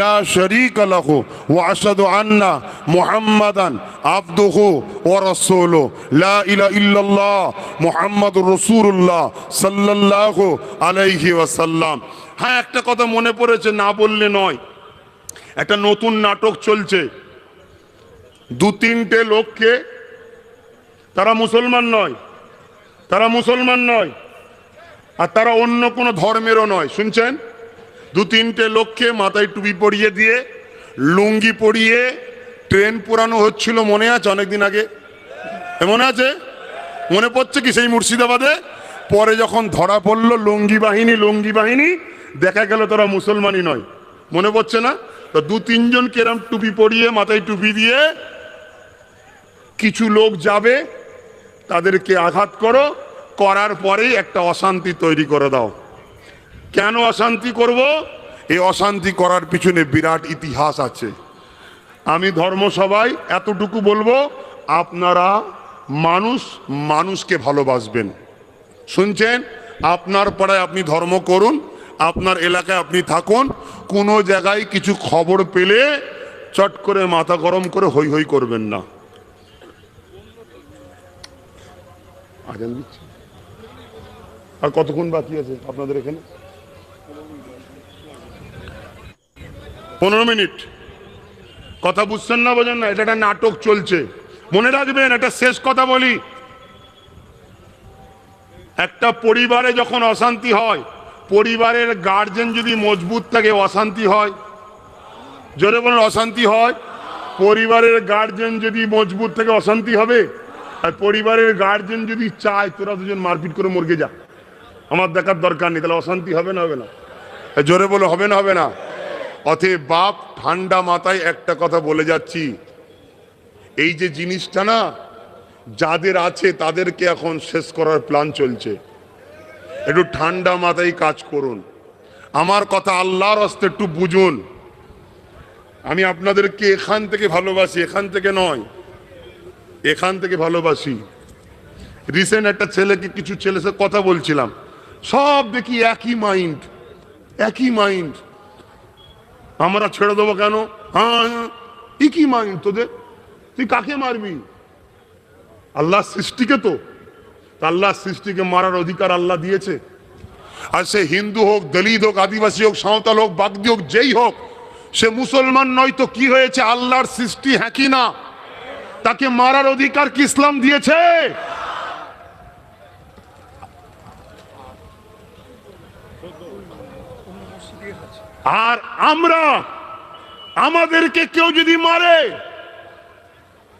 লা শারীকা লাহু ওয়া আশহাদু আন্না মুহাম্মাদান আবদুহু ওয়া রাসূলুহু। লা ইলাহা ইল্লাল্লাহ মুহাম্মাদুর রাসূলুল্লাহ সাল্লাল্লাহু আলাইহি ওয়াসাল্লাম। হ্যাঁ, একটা কথা মনে পড়েছে, না বললে নয়। একটা নতুন নাটক চলছে, দু তিনটে লোককে, তারা মুসলমান নয়, তারা মুসলমান নয়, আর তারা অন্য কোনো ধর্মেরও নয়। শুনছেন? দু তিনটে লোককে মাথায় টুপি পরিয়ে দিয়ে, লুঙ্গি পরিয়ে ট্রেন পুরানো হচ্ছিল, মনে আছে? অনেকদিন আগে মনে আছে? মনে পড়ছে কি? সেই মুর্শিদাবাদে। পরে যখন ধরা পড়লো লুঙ্গি বাহিনী, দেখা গেল তারা মুসলমানই নয়। মনে পড়ছে না? তো দু তিনজন কেরাম টুপি পরিয়ে, মাথায় টুপি দিয়ে, কিছু লোক যাবে, তাদেরকে আঘাত করো, করার পরেই একটা অশান্তি তৈরি করে দাও। কেন অশান্তি করব? এই অশান্তি করার পিছনে বিরাট ইতিহাস আছে। আমি ধর্মসভায় এতটুকু বলবো, আপনারা মানুষকে ভালোবাসবেন। শুনছেন? আপনার পাড়ায় আপনি ধর্ম করুন, আপনার এলাকায় আপনি থাকুন, কোনো জায়গায় কিছু খবর পেলে চট করে মাথা গরম করে হই হই করবেন না। আজান দিচ্ছে। আর কতক্ষণ বাকি আছে আপনাদের এখানে? 15 মিনিট। কথা বুঝছেন না, বোঝেন না? এটা একটা নাটক চলছে, মনে রাখবেন। একটা শেষ কথা বলি, একটা পরিবারে যখন অশান্তি হয়, পরিবারের গার্জেন যদি মজবুত থাকে, অশান্তি হয়? জোরে বলুন, অশান্তি হয়? পরিবারের গার্জেন যদি মজবুত থাকে, অশান্তি হবে? আর পরিবারের গার্জেন যদি চায় তোরা দুজন মারপিট করে মরগে যা, আমার দেখার দরকার নেই, তাহলে অশান্তি হবে না? হবে না? জোরে বলো, হবে না? হবে না? অতএব বাপ, ঠান্ডা মাথায় একটা কথা বলে যাচ্ছি, এই যে জিনিসটা না, যাদের আছে তাদেরকে এখন শেষ করার প্ল্যান চলছে। একটু ঠান্ডা মাথায় কাজ করুন। আমার কথা আল্লাহর হস্তে একটু বুঝুন। আমি আপনাদেরকে এখান থেকে ভালোবাসি, এখান থেকে নয়, এখান থেকে ভালোবাসি। রিসেন্ট একটা ছেলেকে, কিছু ছেলের সাথে কথা বলছিলাম, সব দেখি একই মাইন্ড, একই মাইন্ড। আমরা ছেড়ে দেবো কেন? হ্যাঁ, কি মাইন তোদের? তুই কাকে মারবি? আল্লাহ সৃষ্টিকে তো, আল্লাহ সৃষ্টিকে মারার অধিকার আল্লাহ দিয়েছে। আর সে হিন্দু হোক, দলিত হোক, আদিবাসী হোক, সাঁওতাল হোক, বাগদি হোক, যেই হোক, সে মুসলমান নয় তো কি হয়েছে? আল্লাহর সৃষ্টি, হ্যাঁ কি না? তাকে মারার অধিকার কি ইসলাম দিয়েছে? আর আমরা, আমাদেরকে কেউ যদি মারে,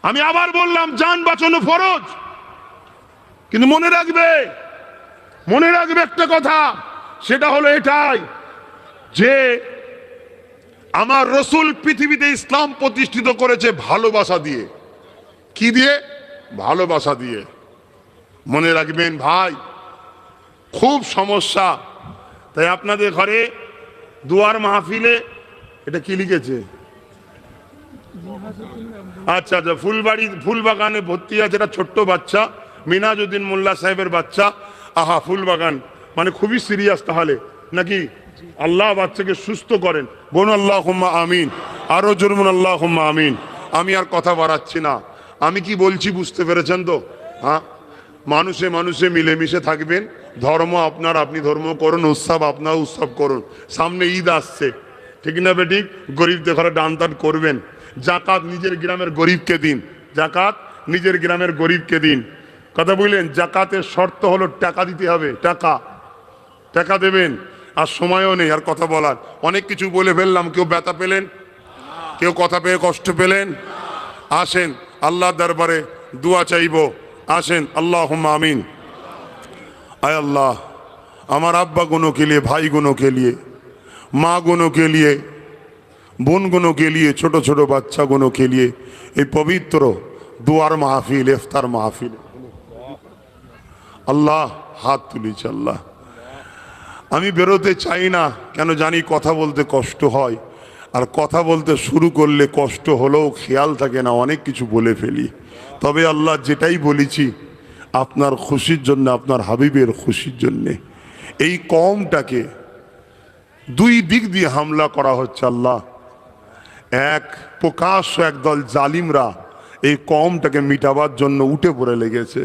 আমি আবার বললাম জান বাঁচানো ফরজ, কিন্তু মনে রাখবে একটা কথা, সেটা হলো এটাই যে আমার রসুল পৃথিবীতে ইসলাম প্রতিষ্ঠিত করেছে ভালোবাসা দিয়ে। কি দিয়ে? ভালোবাসা দিয়ে। মনে রাখবেন ভাই, খুব সমস্যা। তাই আপনাদের ঘরে দুয়ার মাহফিলে এটা কি লিখেছে? আচ্ছা আচ্ছা, ফুলবাড়ি ফুলবাগানে ভর্তি আছে একটা ছোট্ট বাচ্চা, মিনাজউদ্দিন মোল্লা সাহেবের বাচ্চা। আহা, ফুলবাগান মানে খুবই সিরিয়াস তাহলে নাকি? আল্লাহ বাচ্চাকে সুস্থ করেন, বলুন আল্লাহুম্মা আমিন। আরো জোরে বলুন আল্লাহুম্মা আমিন। আমি আর কথা বাড়াচ্ছি না, আমি কি বলছি বুঝতে পেরেছেন তো? হ্যাঁ, মানুষে মানুষে মিলেমিশে থাকবেন। ধর্ম আপনার, আপনি ধর্ম করুন, উৎসব আপনার উৎসব করুন। সামনে ঈদ আসছে, ঠিক না বেঠিক? গরিবদের ঘরে দান টান করবেন। জাকাত নিজের গ্রামের গরিবকে দিন, জাকাত নিজের গ্রামের গরিবকে দিন। কথা বুঝলেন? জাকাতের শর্ত হলো টাকা দিতে হবে, টাকা দেবেন। আর সময়ও নেই আর কথা বলার, অনেক কিছু বলে ফেললাম। কেউ ব্যথা পেলেন? কেউ কথা পেয়ে কষ্ট পেলেন? আসেন আল্লাহ দরবারে দুয়া চাইব, আসেন। আল্লাহুম্মা আমিন। आय अल्लाह, আমার আব্বা गुनों के लिए, भाई गुनों के लिए, माँ गुनों के लिए, বোন गुनों के लिए, ছোট ছোট বাচ্চা गुनों के लिए এই পবিত্র দুয়ার মাহফিল, ইফতার মাহফিল আল্লাহ হাত তুলেছে। আল্লাহ, আমি বেরোতে চাই না, কেন জানি কথা বলতে কষ্ট হয়, আর কথা বলতে শুরু করলে কষ্ট হলেও খেয়াল থাকে না, অনেক কিছু বলে ফেলি। তবে আল্লাহ যেটাই বলেছি আপনার খুশির জন্য, আপনার হাবিবের খুশির জন্যে। এই কওমটাকে দুই দিক দিয়ে হামলা করা হচ্ছে আল্লাহ। এক প্রকাশ্য একদল জালিমরা এই কওমটাকে মিটাবার জন্য উঠে পড়ে লেগেছে,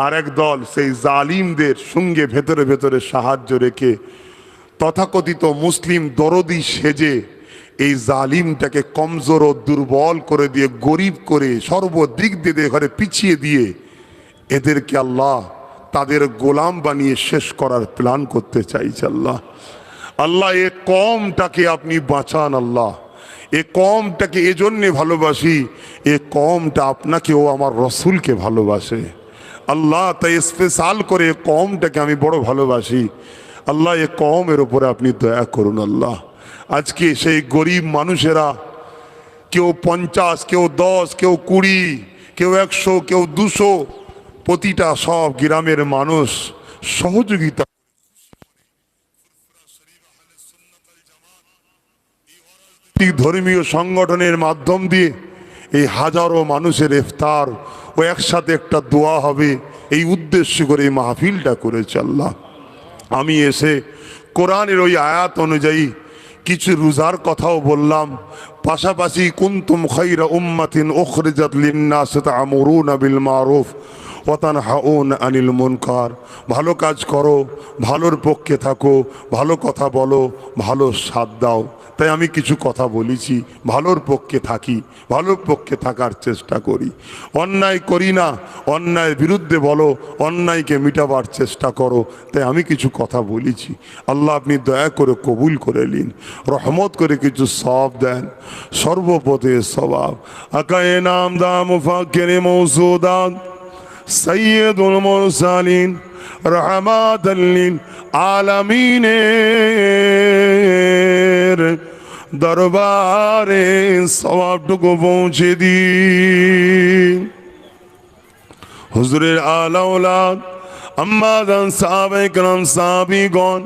আর এক দল সেই জালিমদের সঙ্গে ভেতরে ভেতরে সাহায্য রেখে তথাকথিত মুসলিম দরদি সেজে এই জালিমটাকে কমজোর ও দুর্বল করে দিয়ে, গরিব করে, সর্বদিক দিয়ে ঘরে পিছিয়ে দিয়ে এদেরকে আল্লাহ তাদের গোলাম বানিয়ে শেষ করার প্ল্যান করতে চাইছে আল্লাহ। আল্লাহ, এ কওমটাকে আপনি বাঁচান আল্লাহ। এ কওমটাকে এজন্যে ভালোবাসি, এ কওমটা আপনাকে ও আমার রসুলকে ভালোবাসে আল্লাহ। তাই স্পেশাল করে এ কওমটাকে আমি বড় ভালোবাসি আল্লাহ। এ কওমের উপরে আপনি দয়া করুন আল্লাহ। আজকে সেই গরিব মানুষেরা, কেউ 50, কেউ 10, কেউ 20, কেউ 100, কেউ 200, প্রতিটা সব গ্রামের মানুষ সহযোগিতা ধর্মীয় সংগঠনের মাধ্যম দিয়ে এই হাজারো মানুষের ইফতার ও একসাথে একটা দোয়া হবে, এই উদ্দেশ্য করে এই মাহফিলটা করেছে আল্লাহ। আমি এসে কোরআনের ওই আয়াত অনুযায়ী কিছু রোজার কথাও বললাম, পাশাপাশি কুনতুম খায়রা উম্মাতিন উখরিজাত লিন-নাস তা'মুরুনা বিল মারুফ ওয়া তানহাউনা আনিল মুনকার। ভালো কাজ করো, ভালোর পক্ষে থাকো, ভালো কথা বলো, ভালো সাথ দাও। তাই আমি কিছু কথা বলেছি, ভালোর পক্ষে থাকি, ভালোর পক্ষে থাকার চেষ্টা করি। অন্যায় করি না, অন্যায়ের বিরুদ্ধে বলো, অন্যায়কে মিটাবার চেষ্টা করো। তাই আমি কিছু কথা বলেছি। আল্লাহ আপনি দয়া করে কবুল করে নিন, রহমত করে কিছু সওয়াব দেন, সর্বপথে সওয়াব। আকায়ে নামদা মুফাক্কির মওজুদাত সৈয়দুল মুরসালিন রহমাতাল লিল আলামিনের দরবারে সওয়াবটুকু পৌঁছে দিন। হুজুরের আলা ওলাদ আম্মাদান সাহাবায়ে কেরাম সাহাবীগণ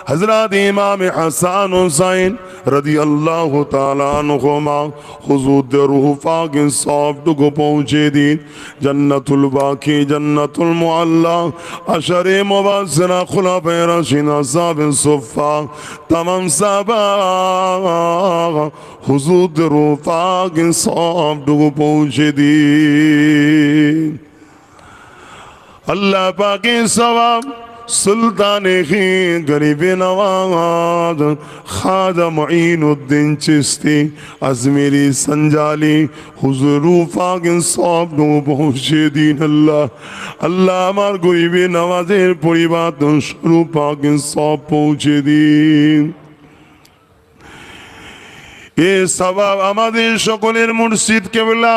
হযরত ইমাম হাসান হুসাইন রাদিয়াল্লাহু তাআলা আনহুমা হুজুরদের রূহ পাকে সবটুকু পৌঁছে দিন। জান্নাতুল বাকি, জান্নাতুল মুআল্লা, আশারে মুবাশশিরা, খুলাফায়ে রাশিদিন, আসহাবে সুফফা, তামাম সাহাবা হুজুরদের রূহ পাকে সবটুকু পৌঁছে দিন। আল্লাহ পাকের সওয়াব সুলতানে গরিবে নওয়াজ খাজা মুঈনুদ্দিন চিশতি আজমেরি সঞ্জালি হুজুর পাকের সবটুকু পৌঁছে দিন। আল্লাহ আল্লাহ আমার গরিবে নওয়াজের পরিবার স্বরূপ পাকের সব পৌঁছে দিন। এ সওয়াব আমাদের সকলের মুর্শিদ কেবলা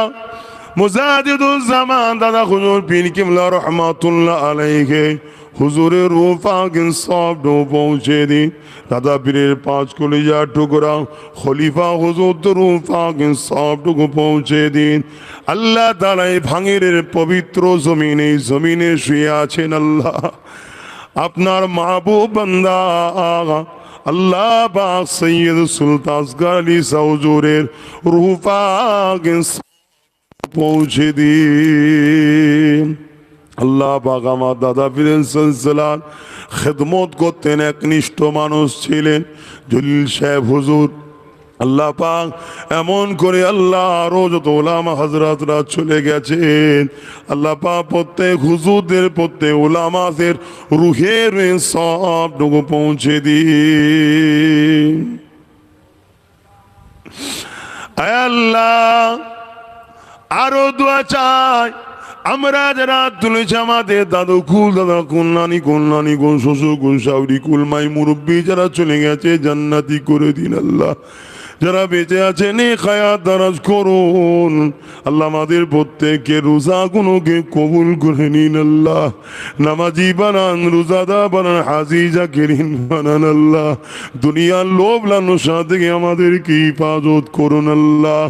মুজাদ্দিদুজ্জামান দাদা হুজুর পীর কিবলা রহমাতুল্লাহ আলাইহি হুজুরের রূহ পাকে সবটুকু পৌঁছে দিন। দাদা পীরের পাঁচ কলিজার টুকরা খলিফা হুজুরদের রূহ পাকে সবটুকু পৌঁছে দিন। আল্লাহ তাআলা এই ভাঙিরের পবিত্র জমিনে জমিনে শুয়ে আছেন আল্লাহ আপনার মাহবুব বান্দা আল্লাহ পাক সৈয়দ সুলতান আসগর আলী শাহ হুজুরের রূহ পাকে পৌঁছে দিন। আল্লাহ পাক আমার দাদা পীরের সিলসিলার খেদমত করতেন, একনিষ্ঠ মানুষ ছিলেন জলিল সাহেব হুজুর। আল্লাহ পাক এমন করে আল্লাহ আরো যত ওলামা হযরতরা চলে গেছেন, আল্লাহ পাক প্রত্যেক হুজুরদের প্রত্যেক ওলামাদের রুহের সবটুকু পৌঁছে দিন। আয় আল্লাহ আরো দোয়া চাই, আমরা যারা তুলেছি আমাদের দাদু কুল, দাদা কুল, নানি কুল, নানি কুল, শ্বশুর কুল, শাউরি কুল, মাই মুরব্বী যারা চলে গেছে জান্নাতি করে দিন। আল্লাহ যারা বেঁচে আছে নেক হায়াত দারাজ করুন। আল্লাহ আমাদের প্রত্যেকের রোজা গুলোকে কবুল করে নিন। আল্লাহ নামাজি বানান, রোজাদা বানান, হাজি জাকিরিন বানান। আল্লাহ দুনিয়ার লোভ লালসা থেকে আমাদেরকে হিফাজত করুন। আল্লাহ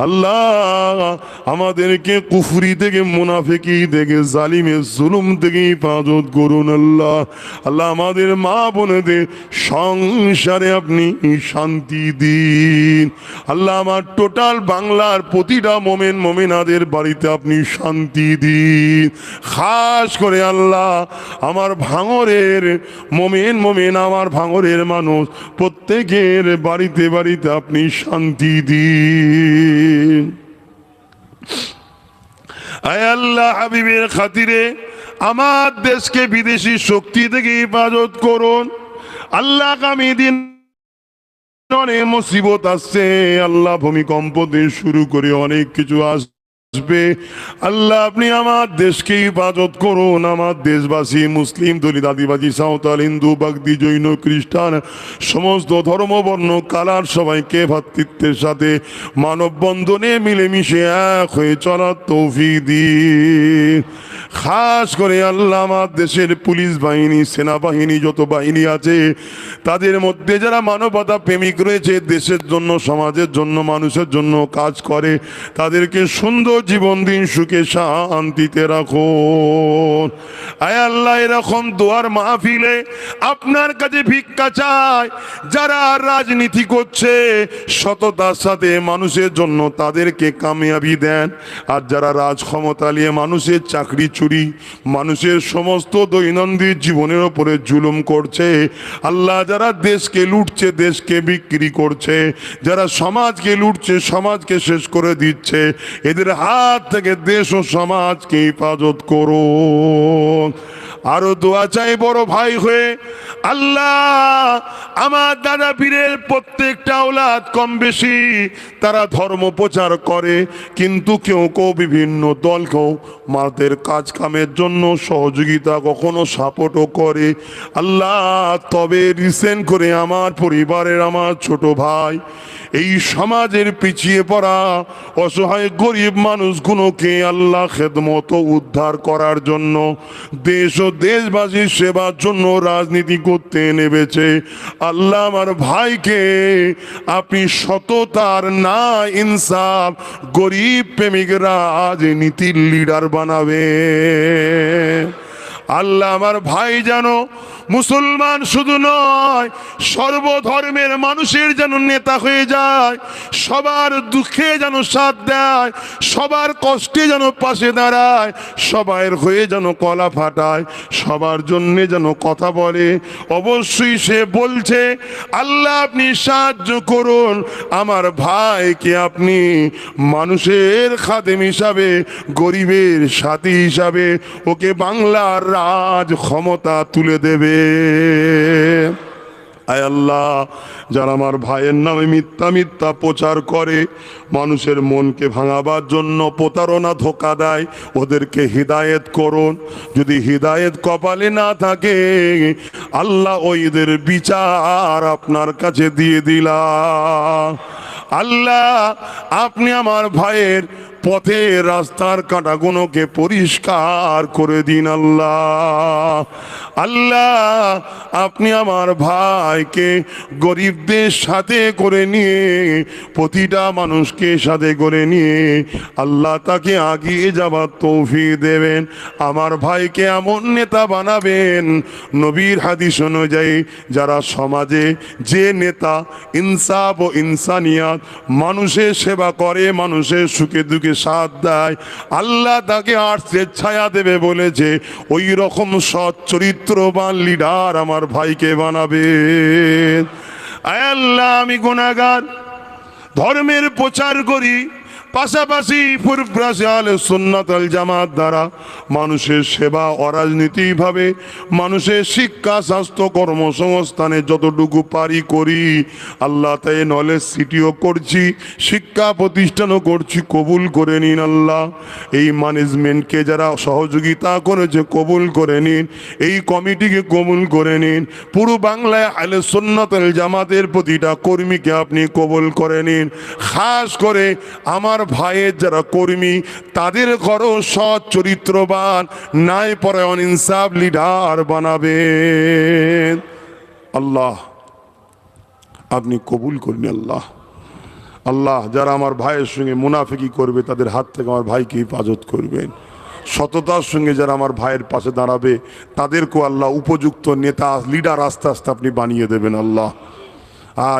আল্লাহ আমাদেরকে কুফরি থেকে, মুনাফিকি থেকে, জালিমের জুলুম থেকে হিফাজত করুন। আল্লাহ আল্লাহ আমাদের মা বোনেদের সংসারে আপনি শান্তি দিন। আল্লাহ আমার টোটাল বাংলার প্রতিটা মোমেন মোমেনাদের বাড়িতে আপনি শান্তি দিন। খাস করে আল্লাহ আমার ভাঙরের মোমেন মোমেন, আমার ভাঙরের মানুষ প্রত্যেকের বাড়িতে বাড়িতে আপনি শান্তি দিন। আয় আল্লাহ হাবিবের খাতিরে আমার দেশকে বিদেশি শক্তি থেকে হেফাজত করুন। আল্লাহ আগামী দিন অনেক মুসিবত আসছে আল্লাহ, ভূমিকম্প দিয়ে শুরু করে অনেক কিছু আসবে। আল্লাহ আপনি আমার দেশকে হিফাজত করুন। আমার দেশবাসী মুসলিম, দলিত, আদিবাসী, সাঁওতাল, হিন্দু, বাগদি, জৈন, খ্রিস্টান, সমস্ত ধর্ম, বর্ণ, কালার সবাইকে ভ্রাতৃত্বের সাথে মানববন্ধনে মিলেমিশে এক হয়ে চলার তৌফিক দিন। খাস করে আল্লাহ আমার দেশের পুলিশ বাহিনী, সেনাবাহিনী, যত বাহিনী আছে তাদের মধ্যে যারা মানবতা প্রেমিক রয়েছে, দেশের জন্য, সমাজের জন্য, মানুষের জন্য কাজ করে, তাদেরকে সুন্দর জীবন দিন, সুখে শান্তিতে রাখুন। আয় আল্লাহ এরকম দোয়ার মাহফিলে আপনার কাছে ভিক্ষা চায় যারা রাজনীতি করছে সততার সাথে মানুষের জন্য, তাদেরকে কামিয়াবি দেন। আর যারা রাজ ক্ষমতা নিয়ে মানুষের চাকরি চুরি, মানুষের সমস্ত দৈনন্দিন জীবনের উপরে জুলুম করছে, আল্লাহ যারা দেশকে লুটছে, দেশকে বিক্রি করছে, যারা সমাজকে লুটছে, সমাজকে শেষ করে দিচ্ছে, এদের হাত থেকে দেশ ও সমাজকে হেফাজত করুন। আরো দোয়া চাই বড় ভাই হয়ে, আল্লাহ আমার দাদা পীরের প্রত্যেকটা আওলাদ কম বেশি তারা ধর্ম প্রচার করে, কিন্তু কেউ কেউ বিভিন্ন দলকেও মাদের কাজ কামের জন্য সহযোগিতা, কখনো সাপোর্টও করে। আল্লাহ তবে রিসেন্ট করে আমার পরিবারের আমার ছোট ভাই এই সমাজের পিছিয়ে পড়া অসহায় গরিব মানুষগুলোকে আল্লাহ খেদমত উদ্ধার করার জন্য, দেশ ও দেশবাসীর সেবার জন্য রাজনীতি করতে নেমেছে। আল্লাহ আমার ভাইকে আপনি সততার না ইনসাফ গরিব প্রেমিক রাজনীতির লিডার বানাবে। আল্লাহ আমার ভাই যেন মুসলমান শুধু নয়, সর্বধর্মের মানুষের যেন নেতা হয়ে যায়, সবার দুঃখে যেন সাথ দেয়, সবার কষ্টে যেন পাশে দাঁড়ায়, সবার হয়ে যেন কলা ফাটায়, সবার জন্যে যেন কথা বলে। অবশ্যই সে বলছে আল্লাহ আপনি সাহায্য করুন আমার ভাইকে, আপনি মানুষের খাদেম হিসাবে, গরিবের সাথী হিসাবে ওকে বাংলার রাজ ক্ষমতা তুলে দেবে। আয় আল্লাহ, যারা আমার ভাইয়ের নামে মিথ্যা মিথ্যা প্রচার করে, মানুষের মনকে ভাঙাবার জন্য প্রতারণা ধোঁকা দেয়, ওদেরকে হিদায়েত করুন। যদি হিদায়েত কপালে না থাকে আল্লাহ ওইদের বিচার আপনার কাছে দিয়ে দিলাম। আল্লাহ আপনি আমার ভাইয়ের পথে রাস্তার কাঁটাগুলোকে পরিষ্কার করে দিন। আল্লাহ আল্লাহ আপনি আমার ভাইকে গরিবদের সাথে করে নিয়ে, প্রতিটা মানুষকে সাথে করে নিয়ে আল্লাহ তাকে আগিয়ে যাবার তৌফিক দেবেন। আমার ভাইকে এমন নেতা বানাবেন নবীর হাদিস অনুযায়ী, যারা সমাজে যে নেতা ইনসাফ ও ইনসানিয়াত, মানুষের সেবা করে, মানুষের সুখে দুঃখে সাথ দেয়, আল্লাহ তাকে আরশের ছায়া দেবে বলেছে। ওই রকম সৎ চরিত্রবান লিডার আমার ভাইকে বানাবে। আয় আল্লাহ আমি গুনাহগার, ধর্মের প্রচার করি, পাশাপাশি সুন্নাত আল জামাত দ্বারা মানুষের সেবা অরাজনীতিভাবে মানুষের শিক্ষা, স্বাস্থ্য, কর্মসংস্থানে যতটুকু পারি করি। আল্লাহ তাই নলেজ সিটিও করছি, শিক্ষা প্রতিষ্ঠানও করছি, কবুল করে নিন। আল্লাহ এই ম্যানেজমেন্টকে যারা সহযোগিতা করেছে কবুল করে নিন, এই কমিটিকে কবুল করে নিন। পুরো বাংলায় আহলে সুন্নাত আল জামাতের প্রতিটা কর্মীকে আপনি কবুল করে নিন। খাস করে আমার ভাইয়ের যারা কর্মী, তাদের ঘরও সৎ চরিত্রবান, ন্যায় পরায়ণ, ইনসাফ লিডার বানাবেন। আল্লাহ আপনি কবুল করুন। আল্লাহ আল্লাহ যারা আমার ভাইয়ের সঙ্গে মুনাফিকি করবে তাদের হাত থেকে আমার ভাইকে হেফাজত করবেন। সততার সঙ্গে যারা আমার ভাইয়ের পাশে দাঁড়াবে তাদেরকেও আল্লাহ উপযুক্ত নেতা, লিডার আস্তে আস্তে আপনি বানিয়ে দেবেন। আল্লাহ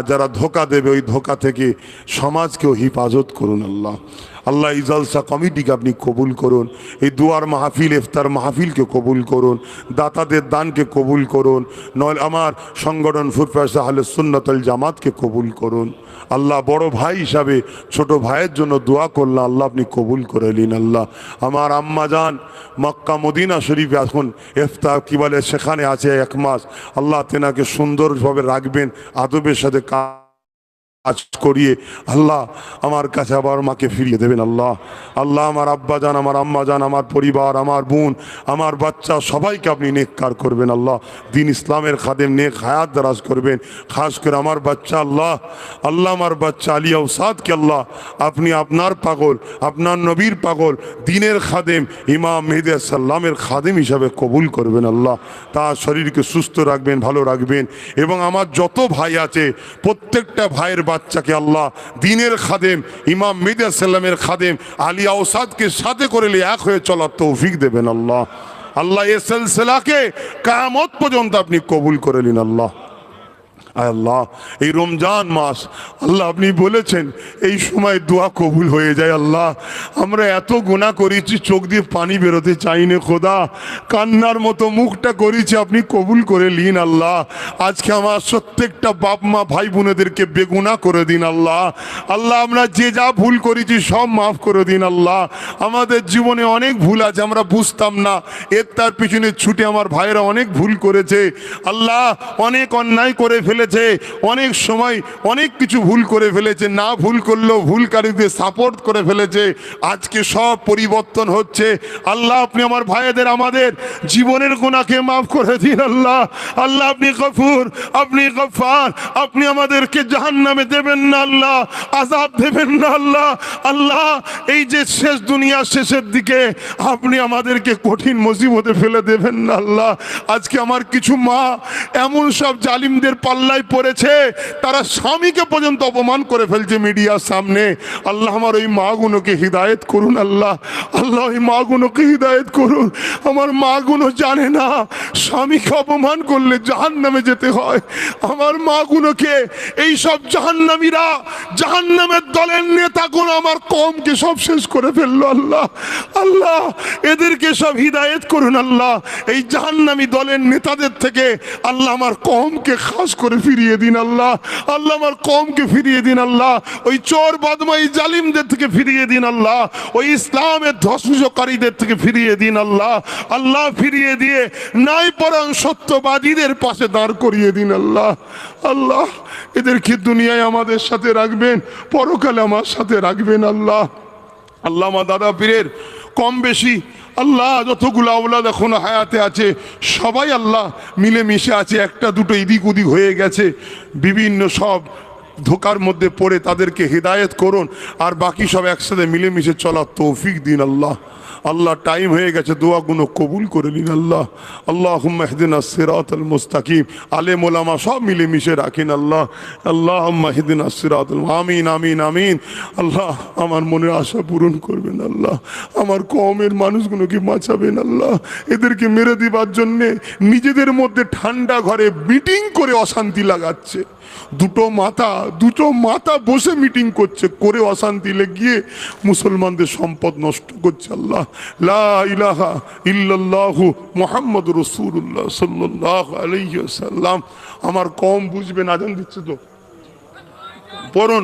যারা ধোঁকা দেবে ওই ধোঁকা থেকে সমাজকেও হেফাজত করুন। আল্লাহ আল্লাহ এই জলসা কমিটিকে আপনি কবুল করুন, এই দুয়ার মাহফিল, ইফতার মাহফিলকে কবুল করুন, দাতাদের দানকে কবুল করুন, নয় আমার সংগঠন ফুরফুরাস আহলে সুন্নাত আল জামাতকে কবুল করুন। আল্লাহ বড় ভাই হিসাবে ছোট ভাইয়ের জন্য দোয়া করলাম, আল্লাহ আপনি কবুল করে নিন। আল্লাহ আমার আম্মা জান মক্কা মদিনা শরীফে এখন ইফতার কি বলে সেখানে আছে 1 মাস, আল্লাহ তেনাকে সুন্দরভাবে রাখবেন, আদবের সাথে কাজ করিয়ে আল্লাহ আমার কাছে আবার মাকে ফিরিয়ে দেবেন। আল্লাহ আল্লাহ আমার আব্বা জান, আমার আম্মা জান, আমার পরিবার, আমার বোন, আমার বাচ্চা সবাইকে আপনি নেককার করবেন। আল্লাহ দিন ইসলামের খাদেম, নেক হায়াত দারাজ করবেন। খাস করে আমার বাচ্চা আল্লাহ আল্লাহ আমার বাচ্চা আলিয়া উসাদকে আল্লাহ আপনি আপনার পাগল, আপনার নবীর পাগল, দিনের খাদেম, ইমাম মেহেদী সাল্লামের খাদেম হিসাবে কবুল করবেন। আল্লাহ তার শরীরকে সুস্থ রাখবেন, ভালো রাখবেন। এবং আমার যত ভাই আছে প্রত্যেকটা ভাইয়ের বাচ্চাকে আল্লাহ দিনের খাদেম, ইমাম মেহেদী সাল্লামের খাদেম আলিয়া উসাদকে সাথে করে নিয়ে এক হয়ে চলার তৌফিক দেবেন। আল্লাহ আল্লাহ এই সিলসিলাকে কিয়ামত পর্যন্ত আপনি কবুল করে নিন। আল্লাহ আল্লাহ এই রমজান মাস আল্লাহ আপনি বলেছেন এই সময় দোয়া কবুল হয়ে যায়। আল্লাহ আমরা এত গুনাহ করেছি, চোখ দিয়ে পানি বেরোতে চাইনি খোদা, কান্নার মতো মুখটা করেছি, আপনি কবুল করে নিন। আল্লাহ আজকে আমার প্রত্যেকটা বাপ মা ভাই বোনেদেরকে বেগুনাহ করে দিন। আল্লাহ আল্লাহ আমরা যে যা ভুল করেছি সব মাফ করে দিন। আল্লাহ আমাদের জীবনে অনেক ভুল আছে, আমরা বুঝতাম না, তার পিছনে ছুটে আমার ভাইয়েরা অনেক ভুল করেছে। আল্লাহ অনেক অন্যায় করে ফেলেছে, অনেক সময় অনেক কিছু ভুল করে ফেলেছে, না ভুল করলেও ভুলকারীদের সাপোর্ট করে ফেলেছে। আজকে সব পরিবর্তন হচ্ছে। আল্লাহ আপনি আমার ভাইদের, আমাদের জীবনের গুনাহকে মাফ করে দিন। আল্লাহ আল্লাহ আপনি গফুর, আপনি গফফার, আপনি আমাদেরকে জাহান্নামে দেবেন না, আল্লাহ আযাব দেবেন না। আল্লাহ আল্লাহ এই যে শেষ দুনিয়া শেষের দিকে আপনি আমাদেরকে কঠিন মুসিবতে ফেলে দেবেন না। আল্লাহ আজকে আমার কিছু মা এমন সব জালিমদের পাল্লা পাল্লায় পড়েছে, তারা স্বামীকে পর্যন্ত অপমান করে ফেলছে মিডিয়ার সামনে। আল্লাহ আমার ওই মাগুলোকে হিদায়ত করুন আল্লাহ, আল্লাহ ওই মাগুলোকে হিদায়ত করুন। আমার মাগুলো জানে না স্বামীকে অপমান করলে জাহান্নামে যেতে হয়। আমার মাগুলোকে এই সব জাহান্নামীরা, জাহান্নামের দলের নেতাগুলো আমার কওমকে সব শেষ করে ফেললো আল্লাহ। আল্লাহ এদেরকে সব হিদায়ত করুন আল্লাহ। এই জাহান্নামী দলের নেতাদের থেকে আল্লাহ আমার কওমকে খাস করে ফিরিয়ে দিন আল্লাহ। আল্লাহ আমার কওমকে ফিরিয়ে দিন আল্লাহ। ওই চোর বদমাই জালিমদের থেকে ফিরিয়ে দিন আল্লাহ। ওই ইসলামের ধ্বংসকারীদের থেকে ফিরিয়ে দিন আল্লাহ। আল্লাহ ফিরিয়ে দিয়ে নাই পরাং সত্যবাদীদের পাশে দাঁড় করিয়ে দিন আল্লাহ। আল্লাহ এদেরকে দুনিয়ায় আমাদের সাথে রাখবেন, পরকালে আমার সাথে রাখবেন আল্লাহ। আল্লাহ আমার দাদা পীরের কম বেশি আল্লাহ যতগুলো আওলাদ এখন হায়াতে আছে সবাই আল্লাহ মিলেমিশে আছে, একটা দুটো এদিক ওদিক হয়ে গেছে, বিভিন্ন সব ধোকার মধ্যে পড়ে তাদেরকে হিদায়ত করুন, আর বাকি সব একসাথে মিলেমিশে চলার তৌফিক দিন আল্লাহ। আল্লাহ টাইম হয়ে গেছে, দোয়াগুলো কবুল করে নিন আল্লাহ। আল্লাহুম্মা ইহদিনাস সিরাতাল মুস্তাকিম, আলেম ওলামা সব মিলেমিশে রাখেন আল্লাহ। আল্লাহুম্মা ইহদিনাস সিরাতাল, আমিন আমিন আমিন। আল্লাহ আমার মনের আশা পূরণ করবেন আল্লাহ। আমার কওমের মানুষগুলোকে বাঁচাবেন আল্লাহ। এদেরকে মেরে দিবার জন্যে নিজেদের মধ্যে ঠান্ডা ঘরে মিটিং করে অশান্তি লাগাচ্ছে। দুটো মাথা বসে মিটিং করছে, করে অশান্তি লেগিয়ে মুসলমানদের সম্পদ নষ্ট করছে আল্লাহ। লা ইলাহা ইল্লাল্লাহু মুহাম্মাদুর রাসূলুল্লাহ সাল্লাল্লাহু আলাইহি ওয়াসাল্লাম। আমার কওম বুঝবেন, আজান দিচ্ছে তো পড়ুন।